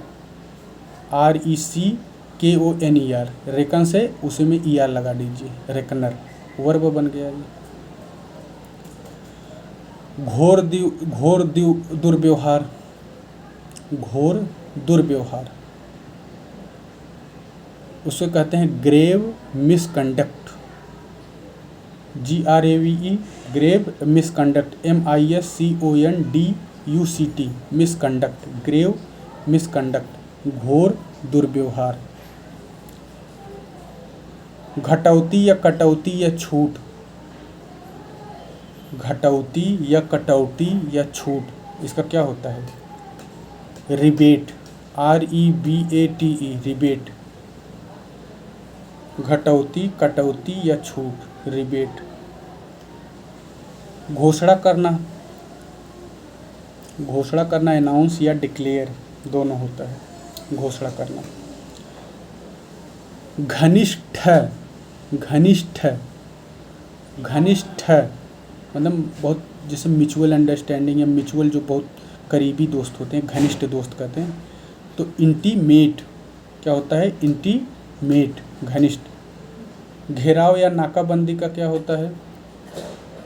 RECKONER, रेकन से उसी में ER लगा दीजिए, रेकनर वर्ब बन गया ये। घोर दुर्व्यवहार, घोर दुर्व्यवहार उसे कहते हैं grave misconduct, GRAVE, grave misconduct, MISCONDUCT, misconduct, grave misconduct, घोर दुर्व्यवहार। घटौती या कटौती या छूट, घटौती या कटौती या छूट, इसका क्या होता है, रिबेट, REBATE, रिबेट। घटौती, कटौती या छूट, रिबेट। घोषणा करना, घोषणा करना अनाउंस या डिक्लेयर दोनों होता है, घोषणा करना। घनिष्ठ, घनिष्ठ, घनिष्ठ मतलब बहुत, जैसे म्यूचुअल अंडरस्टैंडिंग या म्यूचुअल जो बहुत करीबी दोस्त होते हैं, घनिष्ठ दोस्त कहते हैं। तो इंटीमेट क्या होता है, इंटीमेट, घनिष्ठ। घेराव या नाकाबंदी का क्या होता है,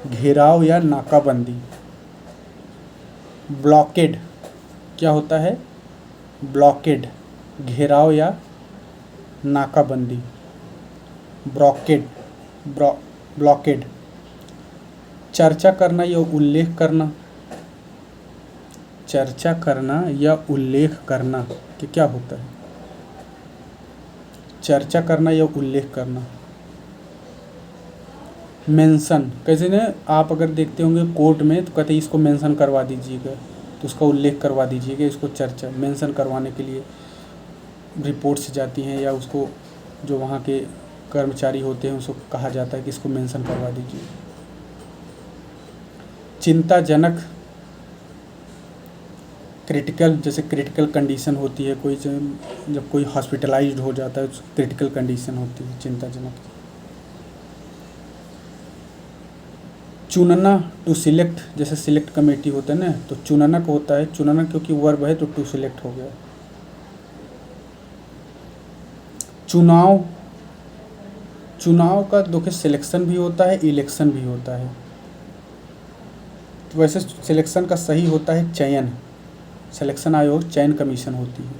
घेराव या नाकाबंदी। ब्लॉकेड क्या होता है, ब्लॉकेड, घेराव या नाकाबंदी। Blockade, blockade. चर्चा करना या उल्लेख करना, चर्चा करना या उल्लेख करना कि क्या होता है, चर्चा करना या उल्लेख करना। मेंशन, कैसे ना आप अगर देखते होंगे कोर्ट में तो कहते हैं इसको मेंशन करवा दीजिएगा, तो उसका उल्लेख करवा दीजिएगा, इसको चर्चा मेंशन करवाने के लिए रिपोर्ट्स जाती हैं, या उसको जो वहाँ के कर्मचारी होते हैं उसको कहा जाता है कि इसको मेंशन करवा दीजिए। चिंताजनक, क्रिटिकल, जैसे क्रिटिकल कंडीशन होती है कोई, जब कोई हॉस्पिटलाइज्ड हो जाता है क्रिटिकल कंडीशन होती है, चिंताजनक। चुनना, टू सिलेक्ट, जैसे सिलेक्ट कमेटी होता है ना, तो चुनना को होता है, चुनना क्योंकि वर्ब है तो टू सिलेक्ट हो गया। चुनाव, चुनाव का देखिए सिलेक्शन भी होता है, इलेक्शन भी होता है। तो वैसे सिलेक्शन का सही होता है चयन, सिलेक्शन आयोग चयन कमीशन होती है,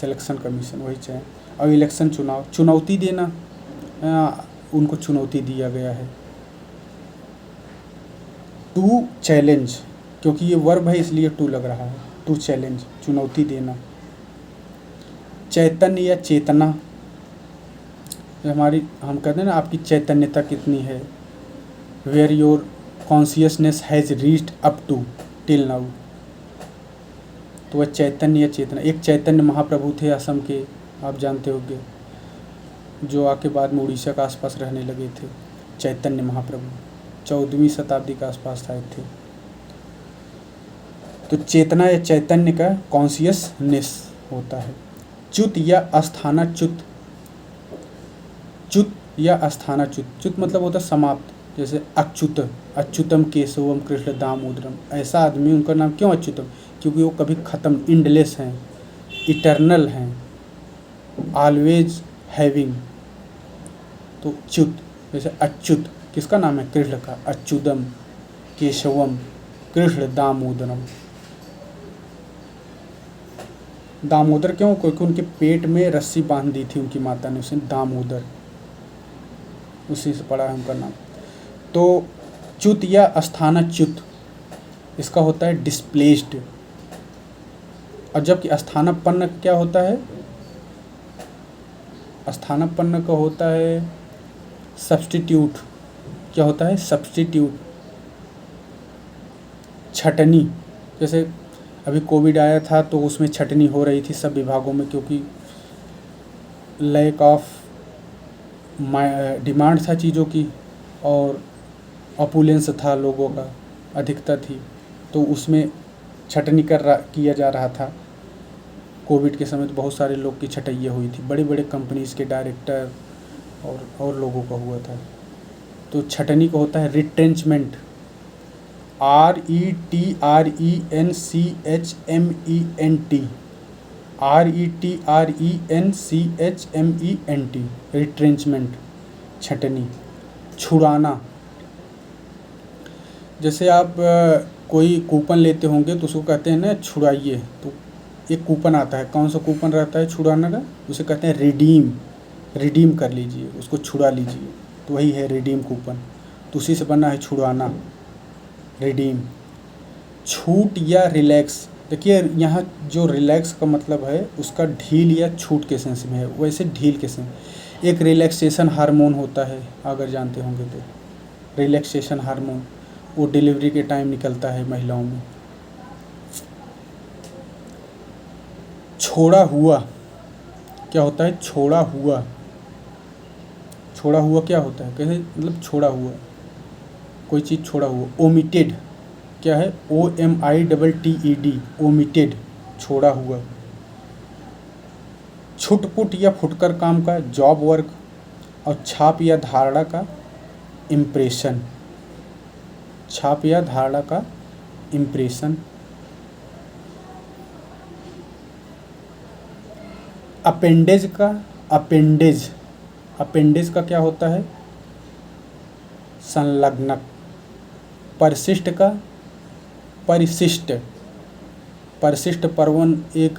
सिलेक्शन कमीशन वही चयन। और इलेक्शन चुनाव, चुनौती देना, उनको चुनौती दिया गया है। टू चैलेंज, क्योंकि ये वर्ब है इसलिए टू लग रहा है, टू चैलेंज, चुनौती देना। चैतन्य या चेतना, हमारी, हम कहते हैं ना आपकी चैतन्यता कितनी है, where your consciousness has reached up to till now, तो वह चैतन्य या चेतना। एक चैतन्य महाप्रभु थे असम के, आप जानते होंगे, जो आके बाद में उड़ीसा के आसपास रहने लगे थे, चैतन्य महाप्रभु 14वीं शताब्दी के आसपास आए थे। तो चेतना या चैतन्य का कॉन्शियसनेस होता है। च्युत या अस्थानाच्युत, च्युत या अस्थानाच्युत, च्युत मतलब होता है समाप्त, जैसे अच्युत, अच्युतम केशवम कृष्ण दामोदरम, ऐसा आदमी, उनका नाम क्यों अच्युतम, क्योंकि वो कभी ख़त्म, इंडलेस हैं, इटर्नल हैं, ऑलवेज हैविंग। तो च्युत, जैसे अच्युत किसका नाम है, कृष्ण का, अच्युतम केशवम कृष्ण दामोदरम। दामोदर क्यों, क्योंकि उनके पेट में रस्सी बांध दी थी उनकी माता ने, उसे दामोदर, उसी से पड़ा है उनका नाम। तो च्युत या अस्थानाच्युत, इसका होता है डिस्प्लेस्ड। और जबकि अस्थानापन्न क्या होता है, अस्थानापन्न का होता है सब्स्टिट्यूट, क्या होता है, सब्स्टिट्यूट। छटनी, जैसे अभी कोविड आया था तो उसमें छटनी हो रही थी सब विभागों में, क्योंकि लैक ऑफ डिमांड था चीज़ों की और ऑपुलेंस था लोगों का, अधिकता थी, तो उसमें छटनी किया जा रहा था। कोविड के समय तो बहुत सारे लोग की छटैया हुई थी, बड़े बड़े कंपनीज़ के डायरेक्टर और लोगों का हुआ था। तो छटनी को होता है रिट्रेंचमेंट, RETRENCHMENT, RETRENCHMENT, रिट्रेंचमेंट, छटनी, छुड़ाना। जैसे आप कोई कूपन लेते होंगे तो उसको कहते हैं ना छुड़ाइए, तो एक कूपन आता है, कौन सा कूपन रहता है छुड़ाने का, उसे कहते हैं रिडीम, रिडीम कर लीजिए, उसको छुड़ा लीजिए, तो वही है रिडीम कूपन, तो उसी से बना है छुड़ाना, रिडीम। छूट या रिलैक्स, देखिए यहाँ जो रिलैक्स का मतलब है उसका ढील या छूट के सेंस में है, वैसे ढील के सेंस, एक रिलैक्सेशन हार्मोन होता है अगर जानते होंगे तो, रिलैक्सेशन हार्मोन वो डिलीवरी के टाइम निकलता है महिलाओं में। छोड़ा हुआ क्या होता है, छोड़ा हुआ, छोड़ा हुआ क्या होता है, कैसे मतलब छोड़ा हुआ, कोई चीज़ छोड़ा हुआ। ओमिटेड क्या है, OMITTED, ओमिटेड, छोड़ा हुआ। छुटपुट या फुटकर काम का, जॉब वर्क। और छाप या धारणा का, इम्प्रेशन, छाप या धारणा का इम्प्रेशन। अपेंडेज का, अपेंडेज, अपेंडेज का क्या होता है, संलग्नक। परिशिष्ट का, परिशिष्ट, परिशिष्ट पर्वन एक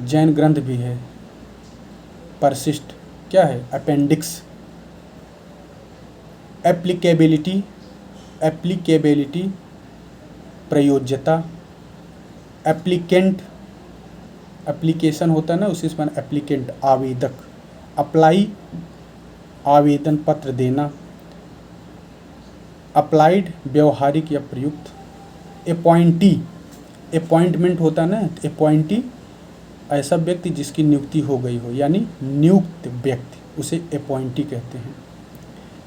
जैन ग्रंथ भी है, परिशिष्ट क्या है, अपेंडिक्स। एप्लीकेबिलिटी, एप्लीकेबिलिटी, प्रयोज्यता। एप्लीकेंट, एप्लीकेशन होता है ना उसी से एप्लीकेंट, आवेदक। अप्लाई, आवेदन पत्र देना। अप्लाइड, व्यवहारिक या प्रयुक्त। अपॉइंटी, अपॉइंटमेंट होता है ना, अपॉइंटी ऐसा व्यक्ति जिसकी नियुक्ति हो गई हो, यानी नियुक्त व्यक्ति, उसे अपॉइंटी कहते हैं।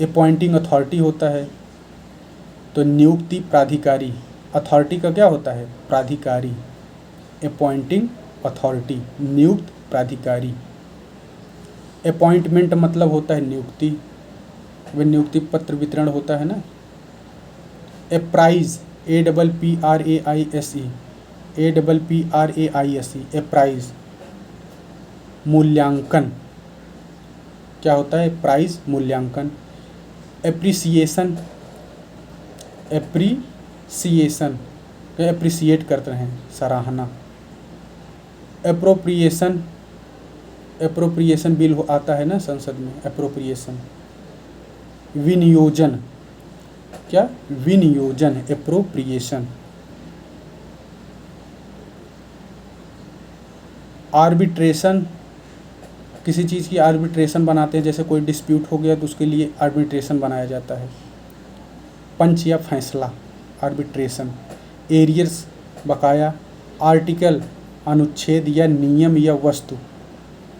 अपॉइंटिंग अथॉरिटी होता है, तो नियुक्ति प्राधिकारी, अथॉरिटी का क्या होता है, प्राधिकारी। अपॉइंटिंग अथॉरिटी, नियुक्त प्राधिकारी। अपॉइंटमेंट मतलब होता है नियुक्ति, वह नियुक्ति पत्र वितरण होता है ना। अप्राइज, APPRAISE, APPRAISE, अप्राइज, मूल्यांकन क्या होता है, प्राइज, मूल्यांकन। एप्रिसिएशन, एप्रिसिएशन, एप्रिसिएट करते हैं, सराहना। एप्रोप्रिएशन, एप्रोप्रिएशन बिल आता है ना संसद में, एप्रोप्रिएशन। विनियोजन क्या, विनियोजन, एप्रोप्रिएशन। आर्बिट्रेशन, किसी चीज़ की आर्बिट्रेशन बनाते हैं, जैसे कोई डिस्प्यूट हो गया तो उसके लिए आर्बिट्रेशन बनाया जाता है। पंच या फैसला, आर्बिट्रेशन। एरियर्स, बकाया। आर्टिकल, अनुच्छेद या नियम या वस्तु,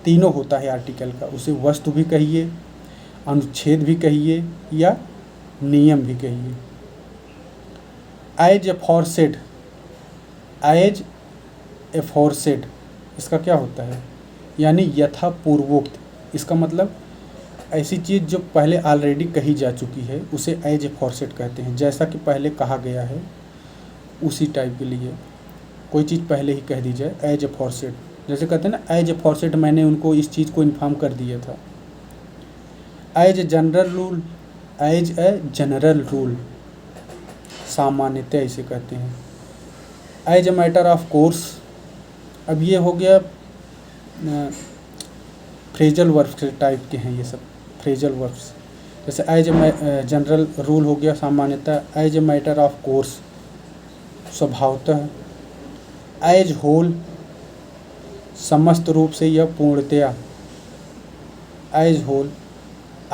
तीनों होता है आर्टिकल का, उसे वस्तु भी कहिए, अनुच्छेद भी कहिए या नियम भी कहिए। एज एफॉरसेड, एज एफॉरसेड, इसका क्या होता है, यानी यथा पूर्वोक्त, इसका मतलब ऐसी चीज़ जो पहले ऑलरेडी कही जा चुकी है उसे एज एफॉरसेड कहते हैं, जैसा कि पहले कहा गया है उसी टाइप के लिए कोई चीज़ पहले ही कह दी जाए, एज एफॉरसेड। जैसे कहते हैं ना एज एफॉरसेड, मैंने उनको इस चीज़ को इन्फॉर्म कर दिया था। As a general rule, as a general rule, सामान्यतः इसे कहते हैं। As a matter of course, अब ये हो गया फ्रेजल वर्ब्स टाइप के हैं ये सब, फ्रेजल वर्ब्स। जैसे एज ए जनरल रूल हो गया सामान्यतः, as a matter of course स्वभावतः। एज होल, समस्त रूप से या पूर्णतया, as whole.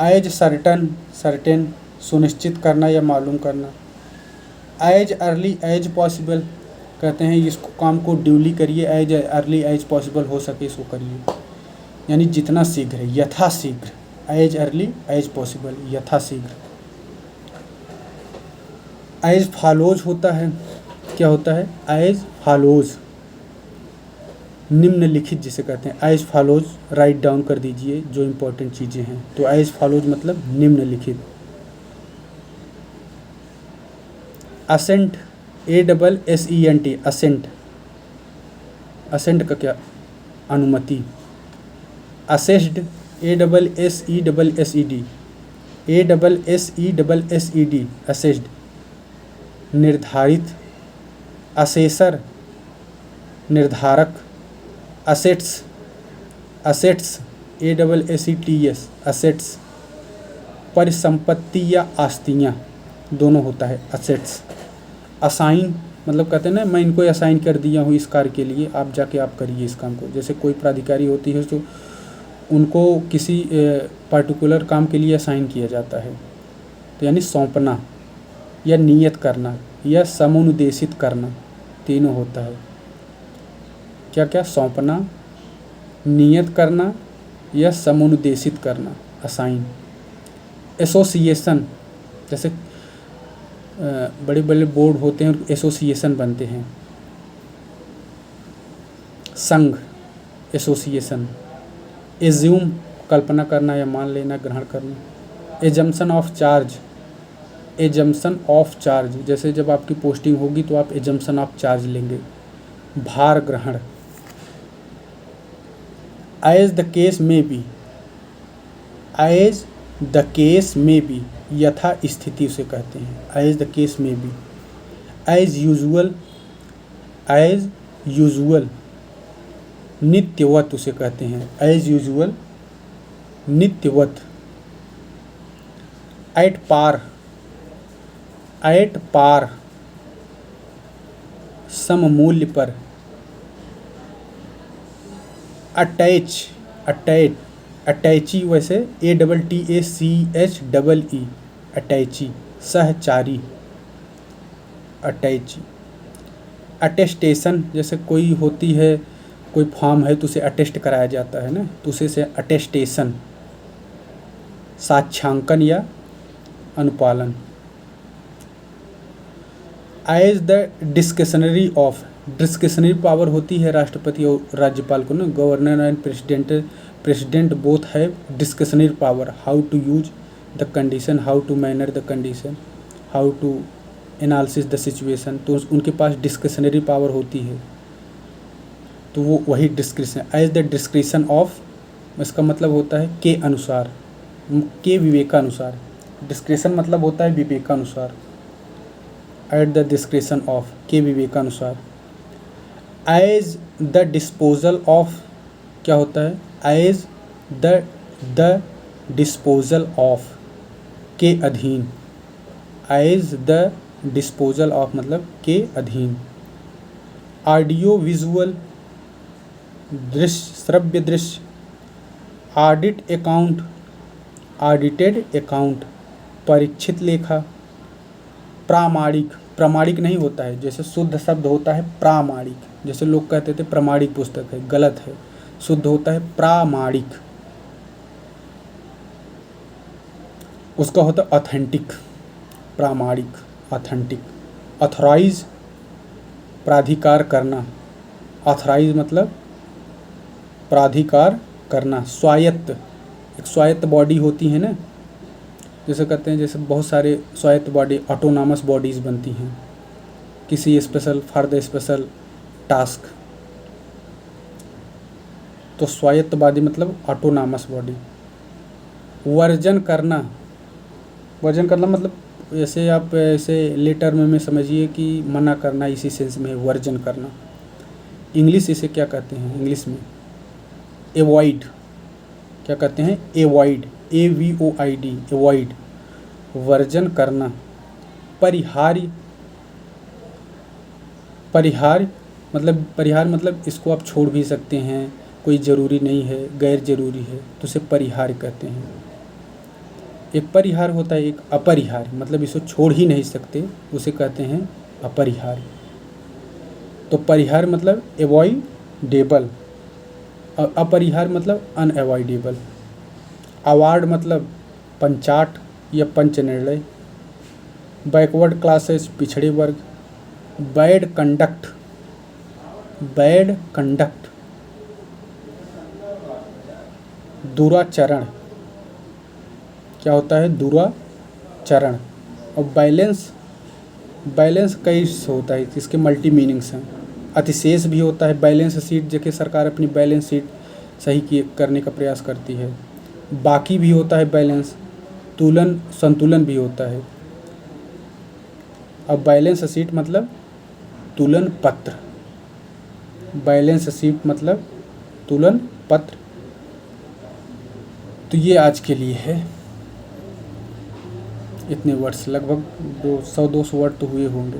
Ascertain, certain, सुनिश्चित करना या मालूम करना। एज अर्ली एज पॉसिबल, कहते हैं इसको काम को ड्यूली करिए, एज अर्ली एज पॉसिबल, हो सके इसको करिए, यानी जितना शीघ्र, यथाशीघ्र। एज अर्ली एज पॉसिबल, यथाशीघ्र। एज फॉलोज होता है, क्या होता है, एज फॉलोज, निम्नलिखित जिसे कहते हैं। एज फॉलोज राइट डाउन कर दीजिए जो इम्पोर्टेंट चीज़ें हैं, तो एज फॉलोज मतलब निम्नलिखित। असेंट, ASSENT, असेंट, असेंट का क्या, अनुमति। असेस्ड, ASSESSED, ASSESSED, असेस्ड, निर्धारित। असेसर, निर्धारक। असेट्स, असेट्स, ASSETS, असेट्स, परिसंपत्ति या आस्तियाँ दोनों होता है असेट्स। असाइन मतलब कहते हैं ना, मैं इनको असाइन कर दिया हूँ इस कार्य के लिए, आप जाके आप करिए इस काम को। जैसे कोई प्राधिकारी होती है तो उनको किसी पर्टिकुलर काम के लिए असाइन किया जाता है, तो यानी सौंपना या नियत करना या समुपदेशित करना, तीनों होता है। क्या क्या, सौंपना, नियत करना या समुपदेशित करना, असाइन। एसोसिएशन, जैसे बड़े बड़े बोर्ड होते हैं और एसोसिएशन बनते हैं। संघ, एसोसिएशन। एज्यूम, कल्पना करना या मान लेना, ग्रहण करना। Assumption of charge, assumption of charge, जैसे जब आपकी पोस्टिंग होगी तो आप एजम्पशन ऑफ चार्ज लेंगे। भार ग्रहण। As the case may be, as the case may be, यथा स्थिति उसे कहते हैं, as the case may be. As usual, as usual, नित्यवत उसे कहते हैं, एज यूजुअल, नित्यवत। एट पार, एट पार, सममूल्य पर। अटैच, अटैच, अटैची, वैसे ATTACHEE, अटैची, सहचारी, अटैची। अटेस्टेशन, जैसे कोई होती है, कोई फॉर्म है तो उसे अटेस्ट कराया जाता है ना, तो उसे से अटेस्टेशन। साक्ष्यांकन या अनुपालन। As the discretionary of, discretionary power होती है राष्ट्रपति और राज्यपाल को ना, governor and president both have discretionary power, how to use the condition, how to manner the condition, how to analysis the situation, तो उनके पास डिस्क्रिशनरी पावर होती है, तो वो वही discretion. As the discretion of, इसका मतलब होता है के अनुसार, के विवेकानुसार। डिस्क्रिशन मतलब होता है विवेकानुसार। एट द डिस्क्रिशन ऑफ, के विवेकानुसार। एज द डिस्पोजल ऑफ, क्या होता है, एज द डिस्पोजल ऑफ, के अधीन। एज द डिस्पोजल ऑफ मतलब के अधीन। ऑडियो विजुअल, दृश्य, श्रव्य दृश्य। Audit account, audited account, Parikshit लेखा। प्रामाणिक, प्रामाणिक नहीं होता है, जैसे शुद्ध शब्द होता है प्रामाणिक, जैसे लोग कहते थे प्रामाणिक पुस्तक है, गलत है, शुद्ध होता है प्रामाणिक। उसका होता है ऑथेंटिक, प्रामाणिक, ऑथेंटिक। ऑथराइज, प्राधिकार करना, ऑथराइज मतलब प्राधिकार करना। स्वायत्त, एक स्वायत्त बॉडी होती है ना, जैसे कहते हैं, जैसे बहुत सारे स्वायत्त बॉडी, ऑटोनॉमस बॉडीज़ बनती हैं किसी special, for the special task, तो स्वायत्त बॉडी मतलब ऑटोनॉमस बॉडी। वर्जन करना, वर्जन करना मतलब जैसे आप ऐसे लेटर में समझिए कि मना करना, इसी सेंस में वर्जन करना। इंग्लिश इसे क्या कहते हैं, इंग्लिश में एवॉइड, क्या कहते हैं, एवॉइड, AVOID, एवॉइड, वर्जन करना। परिहार्य, परिहार्य मतलब, परिहार मतलब इसको आप छोड़ भी सकते हैं, कोई ज़रूरी नहीं है, गैर ज़रूरी है, तो उसे परिहार्य कहते हैं। एक परिहार होता है, एक अपरिहार्य, मतलब इसे छोड़ ही नहीं सकते, उसे कहते हैं अपरिहार्य। तो परिहार मतलब एवॉइडेबल और अपरिहार्य मतलब अनएवॉइडेबल। अवार्ड मतलब पंचाट या पंच निर्णय। बैकवर्ड क्लासेस, पिछड़े वर्ग। Bad conduct, bad conduct. दुराचरण, क्या होता है, दुराचरण। और बैलेंस, बैलेंस कई होता है, इसके मल्टी मीनिंग्स हैं। अतिशेष भी होता है, बैलेंस शीट जबकि सरकार अपनी बैलेंस शीट सही किए करने का प्रयास करती है। बाकी भी होता है बैलेंस, तुलन संतुलन भी होता है। अब बैलेंस शीट मतलब तुलन पत्र, बैलेंस शीट मतलब तुलन पत्र। तो ये आज के लिए है, इतने वर्ड्स, लगभग 200-200 वर्ड तो हुए होंगे।